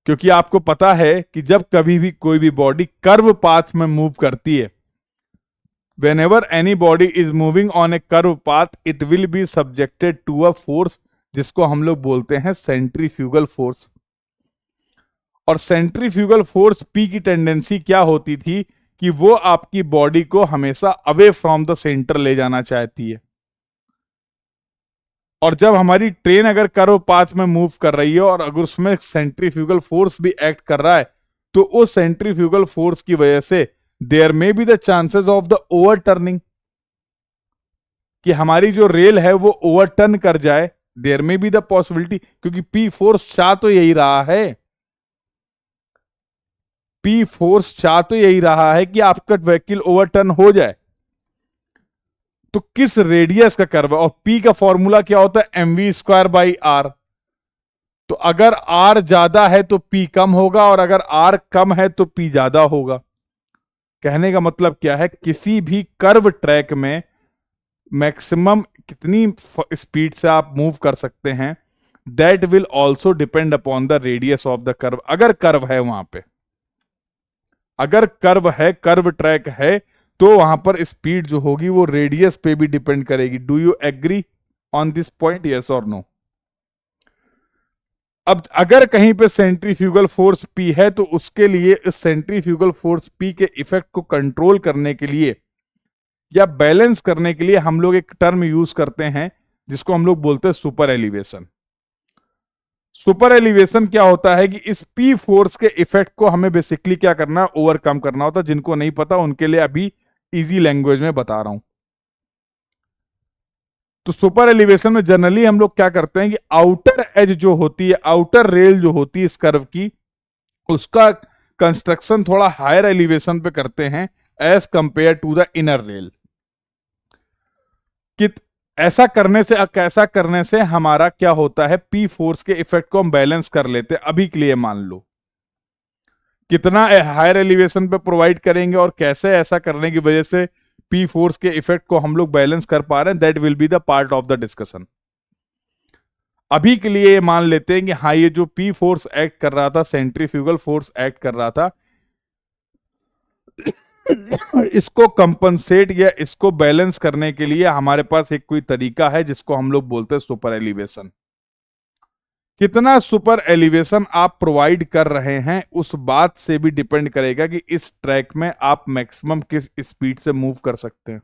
क्योंकि आपको पता है कि जब कभी भी कोई भी बॉडी कर्व पाथ में मूव करती है, whenever any body is moving on a curve path, it will be subjected to a force जिसको हम लोग बोलते हैं सेंट्रीफ्यूगल फोर्स। और सेंट्रीफ्यूगल फोर्स पी की टेंडेंसी क्या होती थी कि वो आपकी बॉडी को हमेशा अवे फ्रॉम द सेंटर ले जाना चाहती है। और जब हमारी ट्रेन अगर कर्व पाथ में मूव कर रही है और अगर उसमें सेंट्रीफ्यूगल फोर्स भी एक्ट कर रहा है, तो उस सेंट्रीफ्यूगल फोर्स की वजह से there may be the chances of the overturning, कि हमारी जो रेल है वो ओवरटर्न कर जाए। There may be the possibility, क्योंकि पी फोर्स चाह तो यही रहा है, पी फोर्स चाह तो यही रहा है कि आपका व्हीकल ओवरटर्न हो जाए। तो किस रेडियस का कर्व है, और पी का फॉर्मूला क्या होता है, mv²/r। तो अगर r ज्यादा है तो p कम होगा, और अगर r कम है तो p ज्यादा होगा। कहने का मतलब क्या है, किसी भी कर्व ट्रैक में मैक्सिमम कितनी स्पीड से आप मूव कर सकते हैं, that will also depend upon the radius of the curve. अगर कर्व है वहां पे, अगर कर्व है, कर्व ट्रैक है, तो वहां पर स्पीड जो होगी वो रेडियस पे भी डिपेंड करेगी। Do you agree on this point, yes और नो? अब अगर कहीं पे सेंट्रीफ्यूगल फोर्स P है, तो उसके लिए इस सेंट्रीफ्यूगल फोर्स P के इफेक्ट को कंट्रोल करने के लिए या बैलेंस करने के लिए हम लोग एक टर्म यूज करते हैं जिसको हम लोग बोलते हैं सुपर एलिवेशन। सुपर एलिवेशन क्या होता है कि इस P फोर्स के इफेक्ट को हमें बेसिकली क्या करना है, ओवरकम करना होता है। जिनको नहीं पता उनके लिए अभी इजी लैंग्वेज में बता रहा हूं। तो सुपर एलिवेशन में जनरली हम लोग क्या करते हैं कि आउटर एज जो होती है, आउटर रेल जो होती है इस कर्व की, उसका कंस्ट्रक्शन थोड़ा हायर एलिवेशन पे करते हैं as compare to the inner rail. कि ऐसा करने से हमारा क्या होता है, पी फोर्स के इफेक्ट को हम बैलेंस कर लेते हैं। अभी के लिए मान लो कितना हायर एलिवेशन पे प्रोवाइड करेंगे और कैसे ऐसा करने की वजह से पी फोर्स के इफेक्ट को हम लोग बैलेंस कर पा रहे हैं, that will be the part of the discussion. अभी के लिए मान लेते हैं कि हाँ, ये जो पी फोर्स एक्ट कर रहा था, सेंट्रीफ्यूगल फोर्स एक्ट कर रहा था, इसको कंपनसेट या इसको बैलेंस करने के लिए हमारे पास एक कोई तरीका है जिसको हम लोग बोलते हैं सुपर एलिवेशन। कितना सुपर एलिवेशन आप प्रोवाइड कर रहे हैं उस बात से भी डिपेंड करेगा कि इस ट्रैक में आप मैक्सिमम किस स्पीड से मूव कर सकते हैं।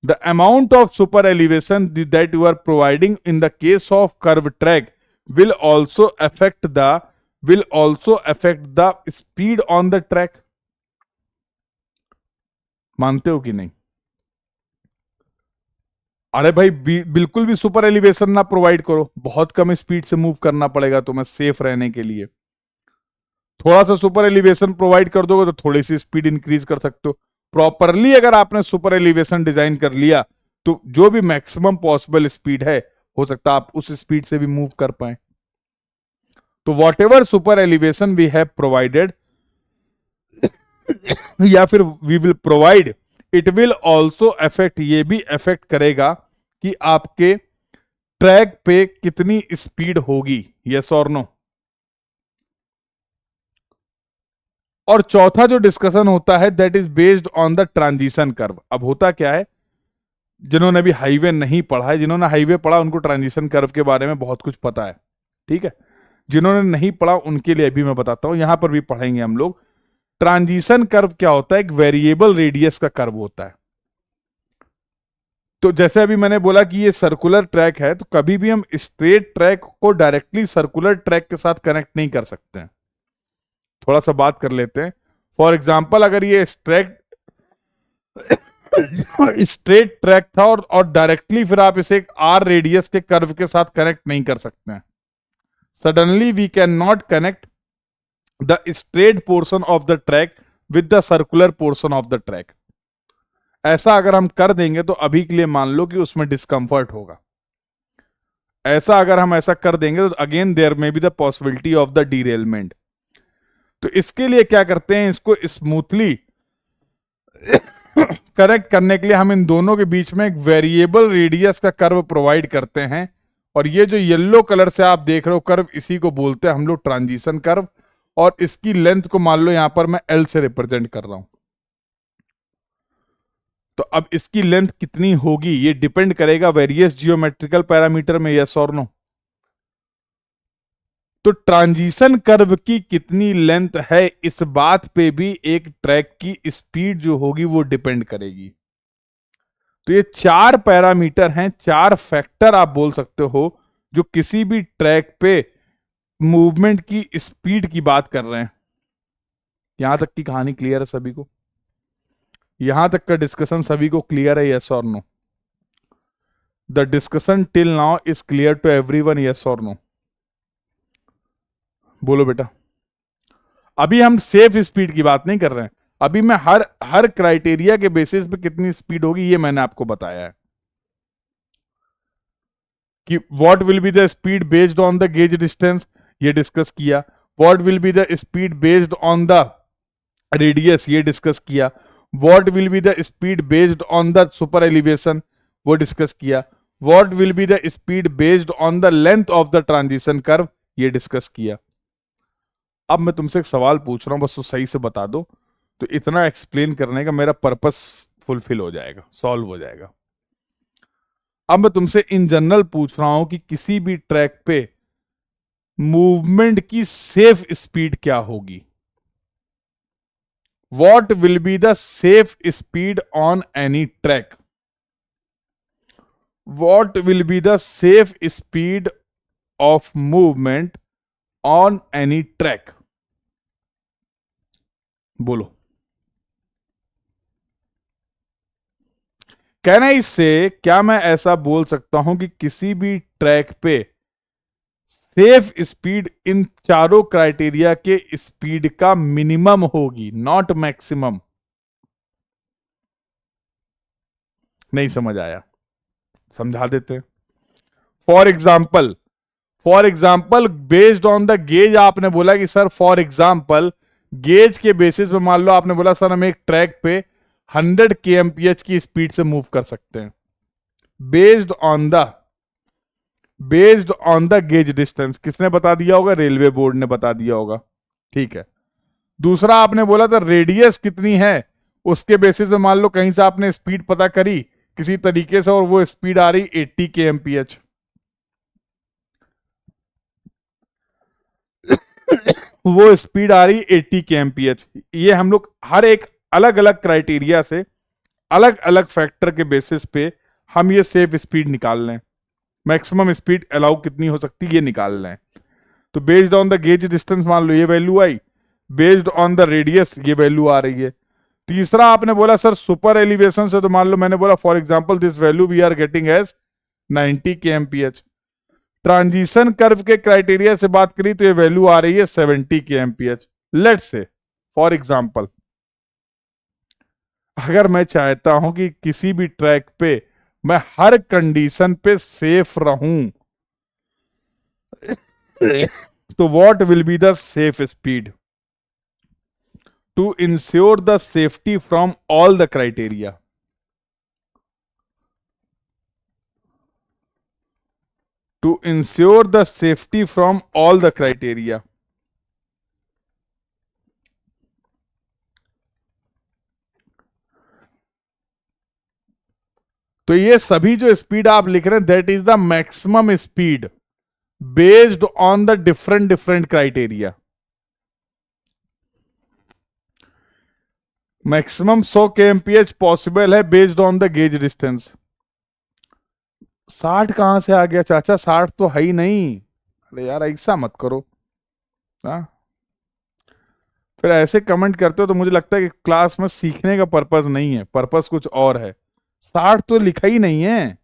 The amount of super elevation that you are providing in the case of curve track will also affect the speed on the track। मानते हो कि नहीं? अरे भाई बिल्कुल भी सुपर एलिवेशन ना प्रोवाइड करो, बहुत कम स्पीड से मूव करना पड़ेगा तुम्हें सेफ रहने के लिए। थोड़ा सा सुपर एलिवेशन प्रोवाइड कर दोगे तो थोड़ी सी स्पीड इंक्रीज कर सकते हो। प्रॉपरली अगर आपने सुपर एलिवेशन डिजाइन कर लिया तो जो भी मैक्सिमम पॉसिबल स्पीड है, हो सकता है आप उस स्पीड से भी मूव कर पाए। तो whatever super elevation we have provided या फिर we will provide, it will also affect, ये भी अफेक्ट करेगा कि आपके ट्रैक पे कितनी स्पीड होगी, यस और नो। और चौथा जो डिस्कशन होता है that is based on the transition curve. अब होता क्या है, जिन्होंने भी हाईवे नहीं पढ़ा है, जिन्होंने हाईवे पढ़ा उनको ट्रांजिशन कर्व के बारे में बहुत कुछ पता है, ठीक है। जिन्होंने नहीं पढ़ा उनके लिए अभी मैं बताता हूं, यहां पर भी पढ़ेंगे हम लोग। ट्रांजिशन कर्व क्या होता है, एक वेरिएबल रेडियस का कर्व होता है। तो जैसे अभी मैंने बोला कि ये सर्कुलर ट्रैक है, तो कभी भी हम स्ट्रेट ट्रैक को डायरेक्टली सर्कुलर ट्रैक के साथ कनेक्ट नहीं कर सकते हैं। थोड़ा सा बात कर लेते हैं। फॉर एग्जाम्पल, अगर ये स्ट्रेट ट्रैक था और डायरेक्टली फिर आप इसे एक आर रेडियस के कर्व के साथ कनेक्ट नहीं कर सकते हैं। Suddenly we can not connect the straight portion of the track with the circular portion of the track. ऐसा अगर हम कर देंगे तो अभी के लिए मान लो कि उसमें डिस्कंफर्ट होगा। ऐसा अगर हम ऐसा कर देंगे तो again there may be the possibility of the derailment. तो इसके लिए क्या करते हैं, इसको स्मूथली करेक्ट करने के लिए हम इन दोनों के बीच में एक वेरिएबल रेडियस का कर्व प्रोवाइड करते हैं, और ये जो येलो कलर से आप देख रहे हो कर्व, इसी को बोलते हैं हम लोग ट्रांजिशन कर्व, और इसकी लेंथ को मान लो यहां पर मैं एल से रिप्रेजेंट कर रहा हूं। तो अब इसकी लेंथ कितनी होगी ये डिपेंड करेगा वेरियस जियोमेट्रिकल पैरामीटर में, यस और नो। तो ट्रांजिशन कर्व की कितनी लेंथ है इस बात पे भी एक ट्रैक की स्पीड जो होगी वो डिपेंड करेगी। तो ये 4 पैरामीटर हैं, 4 फैक्टर आप बोल सकते हो जो किसी भी ट्रैक पे मूवमेंट की स्पीड की बात कर रहे हैं। यहां तक की कहानी क्लियर है सभी को? यहां तक का डिस्कशन सभी को क्लियर है, यस और no? The discussion till now is clear to everyone, yes और नो? बोलो बेटा। अभी हम सेफ स्पीड की बात नहीं कर रहे हैं, अभी मैं हर क्राइटेरिया के बेसिस पे कितनी स्पीड होगी ये मैंने आपको बताया है कि what will be the speed based on the gauge distance, ये डिस्कस किया। What will be the speed based on the radius, ये डिस्कस किया। What will be the speed based on the super elevation, वो discuss किया। What will be the speed based on the length of the transition curve, ये discuss किया। अब मैं तुमसे एक सवाल पूछ रहा हूं, बस तो सही से बता दो, तो इतना एक्सप्लेन करने का मेरा पर्पस फुलफिल हो जाएगा, सॉल्व हो जाएगा। अब मैं तुमसे इन जनरल पूछ रहा हूं कि किसी भी ट्रैक पे मूवमेंट की सेफ स्पीड क्या होगी? What will be the safe speed on any track? What will be the safe speed of movement on any track? बोलो। कहना इससे क्या मैं ऐसा बोल सकता हूं कि किसी भी ट्रैक पे सेफ स्पीड इन चारों क्राइटेरिया के स्पीड का मिनिमम होगी, नॉट मैक्सिमम? नहीं समझ आया? समझा देते हैं। For example based on the gauge आपने बोला कि सर फॉर एग्जाम्पल गेज के बेसिस पे मान लो आपने बोला सर हम एक ट्रैक पे 100 kmph की स्पीड से मूव कर सकते हैं based on the gauge distance. किसने बता दिया होगा? रेलवे बोर्ड ने बता दिया होगा, ठीक है। दूसरा आपने बोला था रेडियस कितनी है, उसके बेसिस पे मान लो कहीं से आपने स्पीड पता करी किसी तरीके से और वो स्पीड आ रही 80 kmph। वो स्पीड आ रही 80 kmph। ये हम लोग हर एक अलग अलग क्राइटेरिया से अलग अलग फैक्टर के बेसिस पे हम ये सेफ स्पीड निकाल लें, मैक्सिमम स्पीड अलाउ कितनी हो सकती है ये निकाल लें। तो based on the gauge distance मान लो ये value I, based on the radius ये वैल्यू आ रही है। तीसरा आपने बोला सर सुपर एलिवेशन से, तो मान लो मैंने बोला for example this value we are getting as 90 kmph। Transition curve के क्राइटेरिया से बात करी तो ये वैल्यू आ रही है 70 kmph। Let's say for example अगर मैं चाहता हूं कि किसी भी ट्रैक पे मैं हर कंडीशन पे सेफ रहूं, तो what will be the safe speed to ensure the safety from all the criteria? To ensure the safety from all the criteria. तो ये सभी जो स्पीड आप लिख रहे हैं that is the maximum speed based on the different criteria. Maximum 100 kmph possible है based on the gauge distance. 60 कहां से आ गया चाचा? 60 तो है ही नहीं। अरे यार ऐसा मत करो। हाँ, फिर ऐसे कमेंट करते हो तो मुझे लगता है कि क्लास में सीखने का पर्पस नहीं है, पर्पस कुछ और है। 60 तो लिखा ही नहीं है।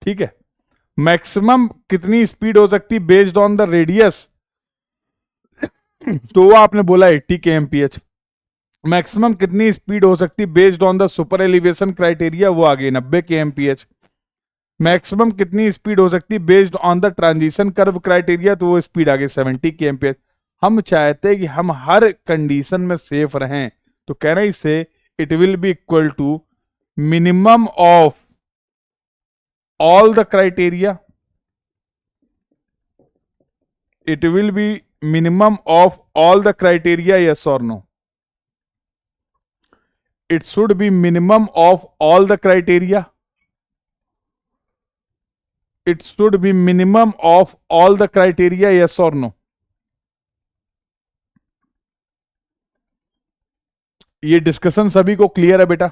ठीक है, मैक्सिमम कितनी स्पीड हो सकती बेस्ड ऑन द रेडियस, तो वो आपने बोला 80 kmph। मैक्सिमम कितनी स्पीड हो सकती है based on the super elevation criteria, वो आ गई 90 kmph। मैक्सिमम कितनी स्पीड हो सकती है based on the transition curve criteria, तो वो स्पीड आ गई 70 kmph। हम चाहते हैं कि हम हर कंडीशन में सेफ रहें, तो कहना इससे it will be equal to minimum of all the criteria, it will be minimum of all the criteria, yes or no? It should be minimum of all the criteria, it should be minimum of all the criteria, yes or no? ये discussion सभी को clear है बेटा?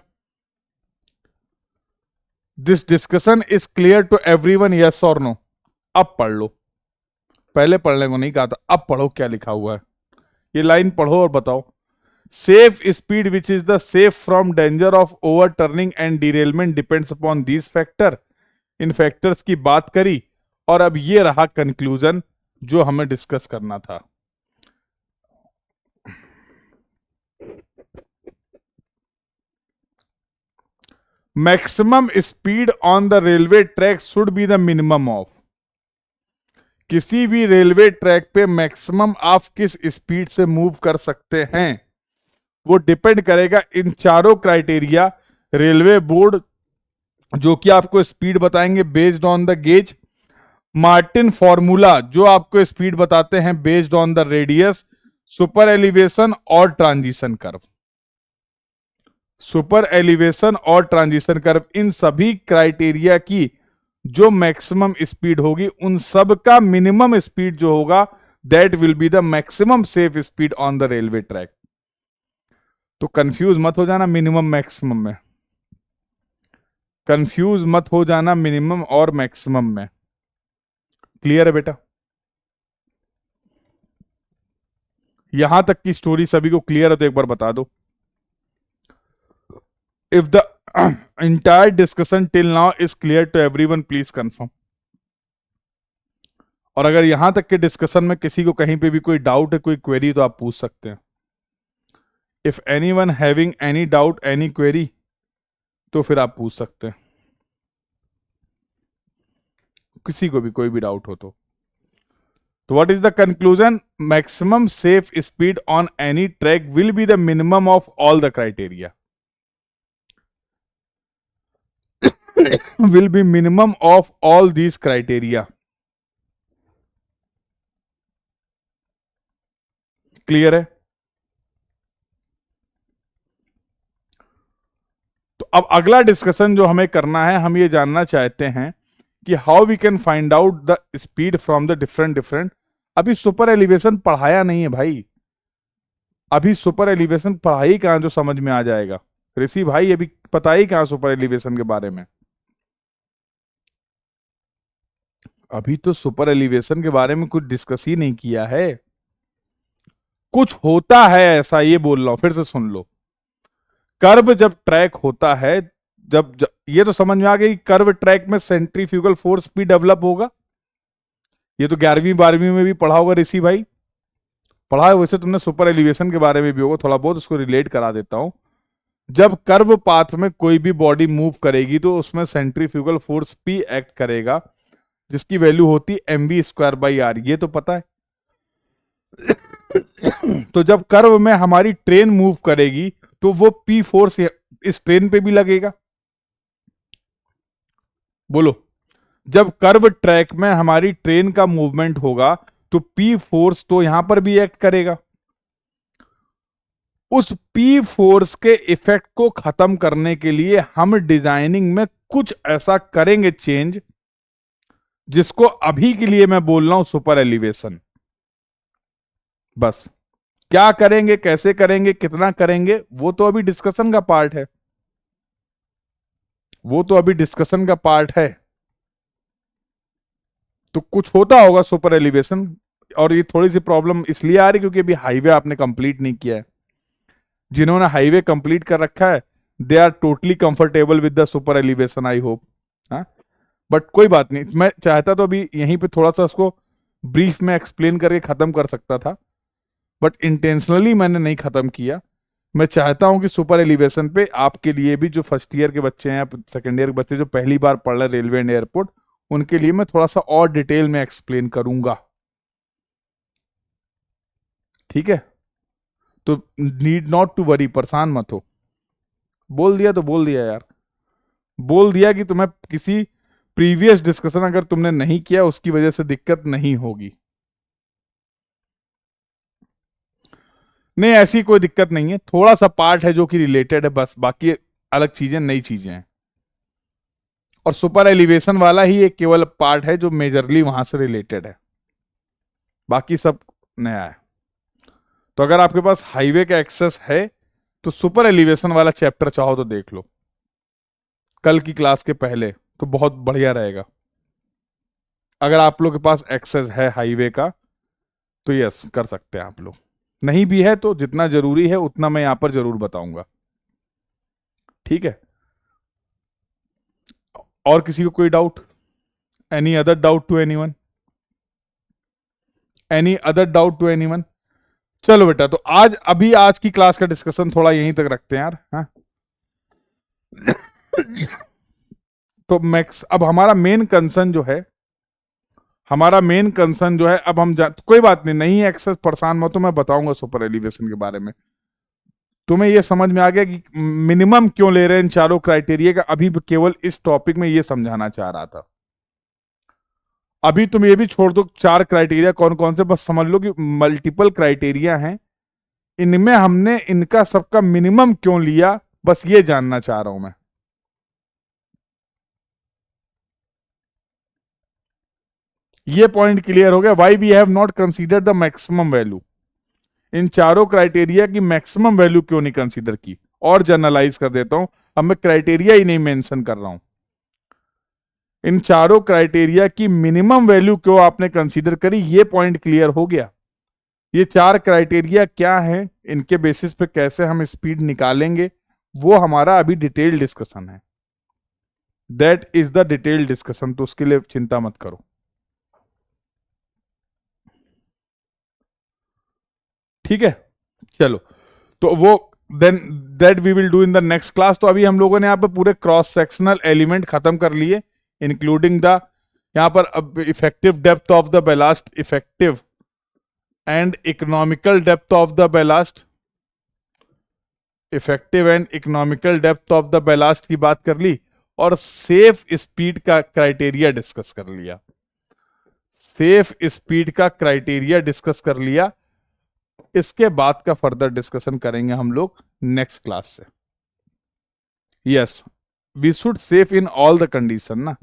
This discussion is clear to everyone, yes और no? अब पढ़ लो, पहले पढ़ने को नहीं कहा था, अब पढ़ो क्या लिखा हुआ है, ये लाइन पढ़ो और बताओ। Safe speed which is the safe from danger of over turning and derailment depends upon this factor. In factors की बात करी और अब ये रहा कंक्लूजन जो हमें डिस्कस करना था। Maximum speed on the railway track should be the minimum of. किसी भी रेलवे ट्रैक पे मैक्सिमम आप किस स्पीड से मूव कर सकते हैं वो डिपेंड करेगा इन चारों क्राइटेरिया। रेलवे बोर्ड जो कि आपको स्पीड बताएंगे based on the gauge, Martin formula जो आपको स्पीड बताते हैं based on the radius, super elevation और ट्रांजिशन कर्व। सुपर एलिवेशन और ट्रांजिशन कर्व, इन सभी क्राइटेरिया की जो मैक्सिमम स्पीड होगी उन सब का मिनिमम स्पीड जो होगा that will be the maximum safe speed on the railway track. तो कंफ्यूज मत हो जाना मिनिमम मैक्सिमम में, कंफ्यूज मत हो जाना मिनिमम और मैक्सिमम में। क्लियर है बेटा? यहां तक की स्टोरी सभी को क्लियर है तो एक बार बता दो। If the entire discussion till now is clear to everyone, please confirm। और अगर यहां तक के डिस्कशन में किसी को कहीं पे भी कोई डाउट है, कोई क्वेरी, तो आप पूछ सकते हैं। If anyone having any doubt any query, तो फिर आप पूछ सकते हैं, किसी को भी कोई भी डाउट हो तो what is the conclusion? Maximum safe speed on any track will be the minimum of all the criteria, will be minimum of all these criteria। Clear है? तो अब अगला डिस्कशन जो हमें करना है, हम ये जानना चाहते हैं कि how we can find out the speed from the different. अभी सुपर एलिवेशन पढ़ाया नहीं है भाई, अभी सुपर एलिवेशन पढ़ाई कहां जो समझ में आ जाएगा। ऋषि भाई अभी पता ही कहां सुपर एलिवेशन के बारे में, अभी तो सुपर एलिवेशन के बारे में कुछ डिस्कस ही नहीं किया है। कुछ होता है ऐसा, ये बोल रहा हूं, फिर से सुन लो। कर्व जब ट्रैक होता है, जब ये तो समझ में आ गई, कर्व ट्रैक में सेंट्रीफ्यूगल फोर्स भी डेवलप होगा। ये तो 11वीं 12वीं में भी पढ़ा होगा ऋषि भाई, पढ़ा है। वैसे तुमने सुपर एलिवेशन के बारे में भी होगा थोड़ा बहुत, उसको रिलेट करा देता हूं। जब कर्व पाथ में कोई भी बॉडी मूव करेगी तो उसमें सेंट्रीफ्यूगल फोर्स पी एक्ट करेगा, जिसकी वैल्यू होती है mv²/r, ये तो पता है। तो जब कर्व में हमारी ट्रेन मूव करेगी तो वो पी फोर्स इस ट्रेन पे भी लगेगा। बोलो, जब कर्व ट्रैक में हमारी ट्रेन का मूवमेंट होगा तो पी फोर्स तो यहां पर भी एक्ट करेगा। उस पी फोर्स के इफेक्ट को खत्म करने के लिए हम डिजाइनिंग में कुछ ऐसा करेंगे चेंज, जिसको अभी के लिए मैं बोल रहा हूं सुपर एलिवेशन। बस क्या करेंगे, कैसे करेंगे, कितना करेंगे, वो तो अभी डिस्कशन का पार्ट है, वो तो अभी डिस्कशन का पार्ट है। तो कुछ होता होगा सुपर एलिवेशन, और ये थोड़ी सी प्रॉब्लम इसलिए आ रही क्योंकि अभी हाईवे आपने कंप्लीट नहीं किया है। जिन्होंने हाईवे कंप्लीट कर रखा है they are totally comfortable with the super elevation, I hope. हाँ, बट कोई बात नहीं, मैं चाहता तो अभी यहीं पे थोड़ा सा उसको ब्रीफ में एक्सप्लेन करके खत्म कर सकता था, बट इंटेंशनली मैंने नहीं खत्म किया। मैं चाहता हूं कि सुपर एलिवेशन पे आपके लिए भी, जो फर्स्ट ईयर के बच्चे हैं, सेकेंड ईयर के बच्चे जो पहली बार पढ़ रहे रेलवे एंड एयरपोर्ट, उनके लिए मैं थोड़ा सा और डिटेल में एक्सप्लेन करूंगा। ठीक है, तो नीड नॉट टू वरी, परेशान मत हो। बोल दिया तो बोल दिया यार, बोल दिया कि तुम्हें किसी प्रीवियस डिस्कशन अगर तुमने नहीं किया उसकी वजह से दिक्कत नहीं होगी। नहीं, ऐसी कोई दिक्कत नहीं है, थोड़ा सा पार्ट है जो कि रिलेटेड है बस, बाकी अलग चीजें नई चीजें हैं। और सुपर एलिवेशन वाला ही एक केवल पार्ट है जो मेजरली वहां से रिलेटेड है, बाकी सब नया है। तो अगर आपके पास हाईवे का एक्सेस है तो सुपर एलिवेशन वाला चैप्टर चाहो तो देख लो कल की क्लास के पहले, तो बहुत बढ़िया रहेगा। अगर आप लोग के पास एक्सेस है हाईवे का तो यस कर सकते हैं आप लोग, नहीं भी है तो जितना जरूरी है उतना मैं यहां पर जरूर बताऊंगा। ठीक है, और किसी को कोई doubt? Any other doubt to anyone? Any other doubt to anyone? चलो बेटा, तो आज की क्लास का डिस्कशन थोड़ा यहीं तक रखते हैं यार। हाँ तो मैक्स, अब हमारा मेन कंसर्न जो है, अब हम कोई बात नहीं, नहीं एक्सेस परेशान मत, तो मैं बताऊंगा सुपर एलिवेशन के बारे में। तुम्हें यह समझ में आ गया कि मिनिमम क्यों ले रहे हैं इन चारों क्राइटेरिया का? अभी केवल इस टॉपिक में ये समझाना चाह रहा था। अभी तुम ये भी छोड़ दो चार क्राइटेरिया कौन कौन से, बस समझ लो कि मल्टीपल क्राइटेरिया हैं, इनमें हमने इनका सबका मिनिमम क्यों लिया, बस ये जानना चाह रहा हूं मैं। ये पॉइंट क्लियर हो गया, why we have not consider the maximum value. इन चारों क्राइटेरिया की मैक्सिमम वैल्यू क्यों नहीं कंसीडर की? और जनरलाइज कर देता हूं, अब मैं क्राइटेरिया ही नहीं मेंशन कर रहा हूं, इन चारों क्राइटेरिया की मिनिमम वैल्यू क्यों आपने कंसीडर करी, ये पॉइंट क्लियर हो गया। ये चार क्राइटेरिया क्या हैं, इनके बेसिस पे कैसे हम स्पीड निकालेंगे, वो हमारा अभी डिटेल डिस्कशन है। That is the detail discussion, तो उसके लिए चिंता मत करो। ठीक है, चलो, तो वो then that we will do in the next class. तो अभी हम लोगों ने यहाँ पे पूरे क्रॉस सेक्शनल एलिमेंट खत्म कर लिए, इंक्लूडिंग द यहाँ पर effective depth of the ballast, effective and economical depth of the ballast, effective and economical depth of the ballast की बात कर ली, और सेफ स्पीड का क्राइटेरिया डिस्कस कर लिया, सेफ स्पीड का क्राइटेरिया डिस्कस कर लिया। इसके बाद का फर्दर डिस्कशन करेंगे हम लोग नेक्स्ट क्लास से। Yes, we should safe in all the condition ना,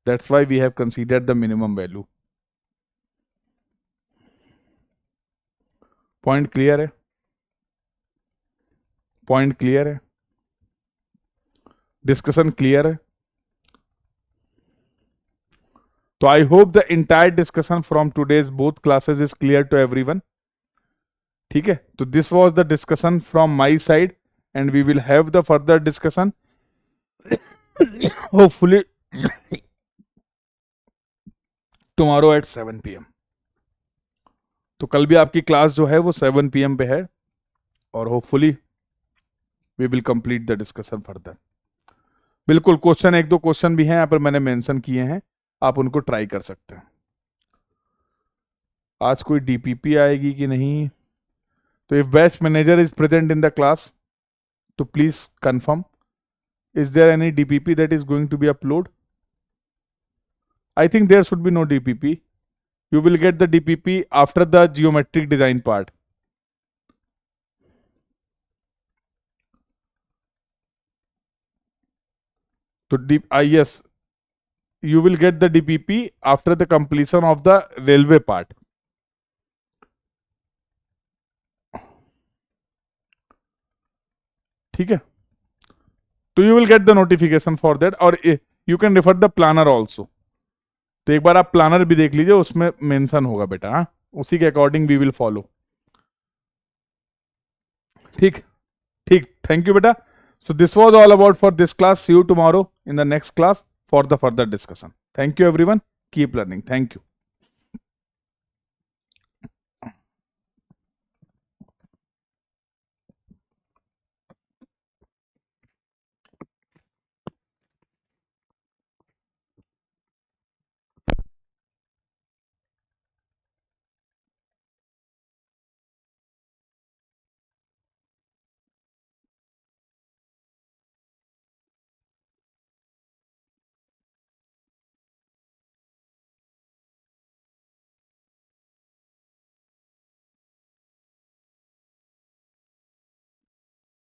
that's why we have considered the minimum value. Point clear है? पॉइंट क्लियर है? डिस्कशन क्लियर है? तो I hope the entire discussion from today's both classes is clear to everyone. ठीक है, तो this was the discussion from my side and we will have the further discussion hopefully tomorrow at 7 PM। तो कल भी आपकी class जो है वो 7 PM पे है, और hopefully we will complete the discussion further. बिल्कुल, क्वेश्चन एक दो क्वेश्चन भी हैं यहाँ पर मैंने मेंशन किए हैं, आप उनको ट्राई कर सकते हैं। आज कोई डीपीपी आएगी कि नहीं? तो if batch manager is present in the class तो please confirm, is there any DPP that is going to be upload? I think there should be no DPP. You will get the DPP after the geometric design part. So yes, you will get the DPP after the completion of the railway part. ठीक है, तो you will get the notification for that, और you can refer the planner also. तो एक बार आप planner भी देख लीजिए, उसमें मेंशन होगा बेटा, हाँ, उसी के अकॉर्डिंग वी विल फॉलो। ठीक ठीक, थैंक यू बेटा। So this was all about for this class. See you tomorrow in the next class for the further discussion. Thank you everyone. Keep learning. Thank you.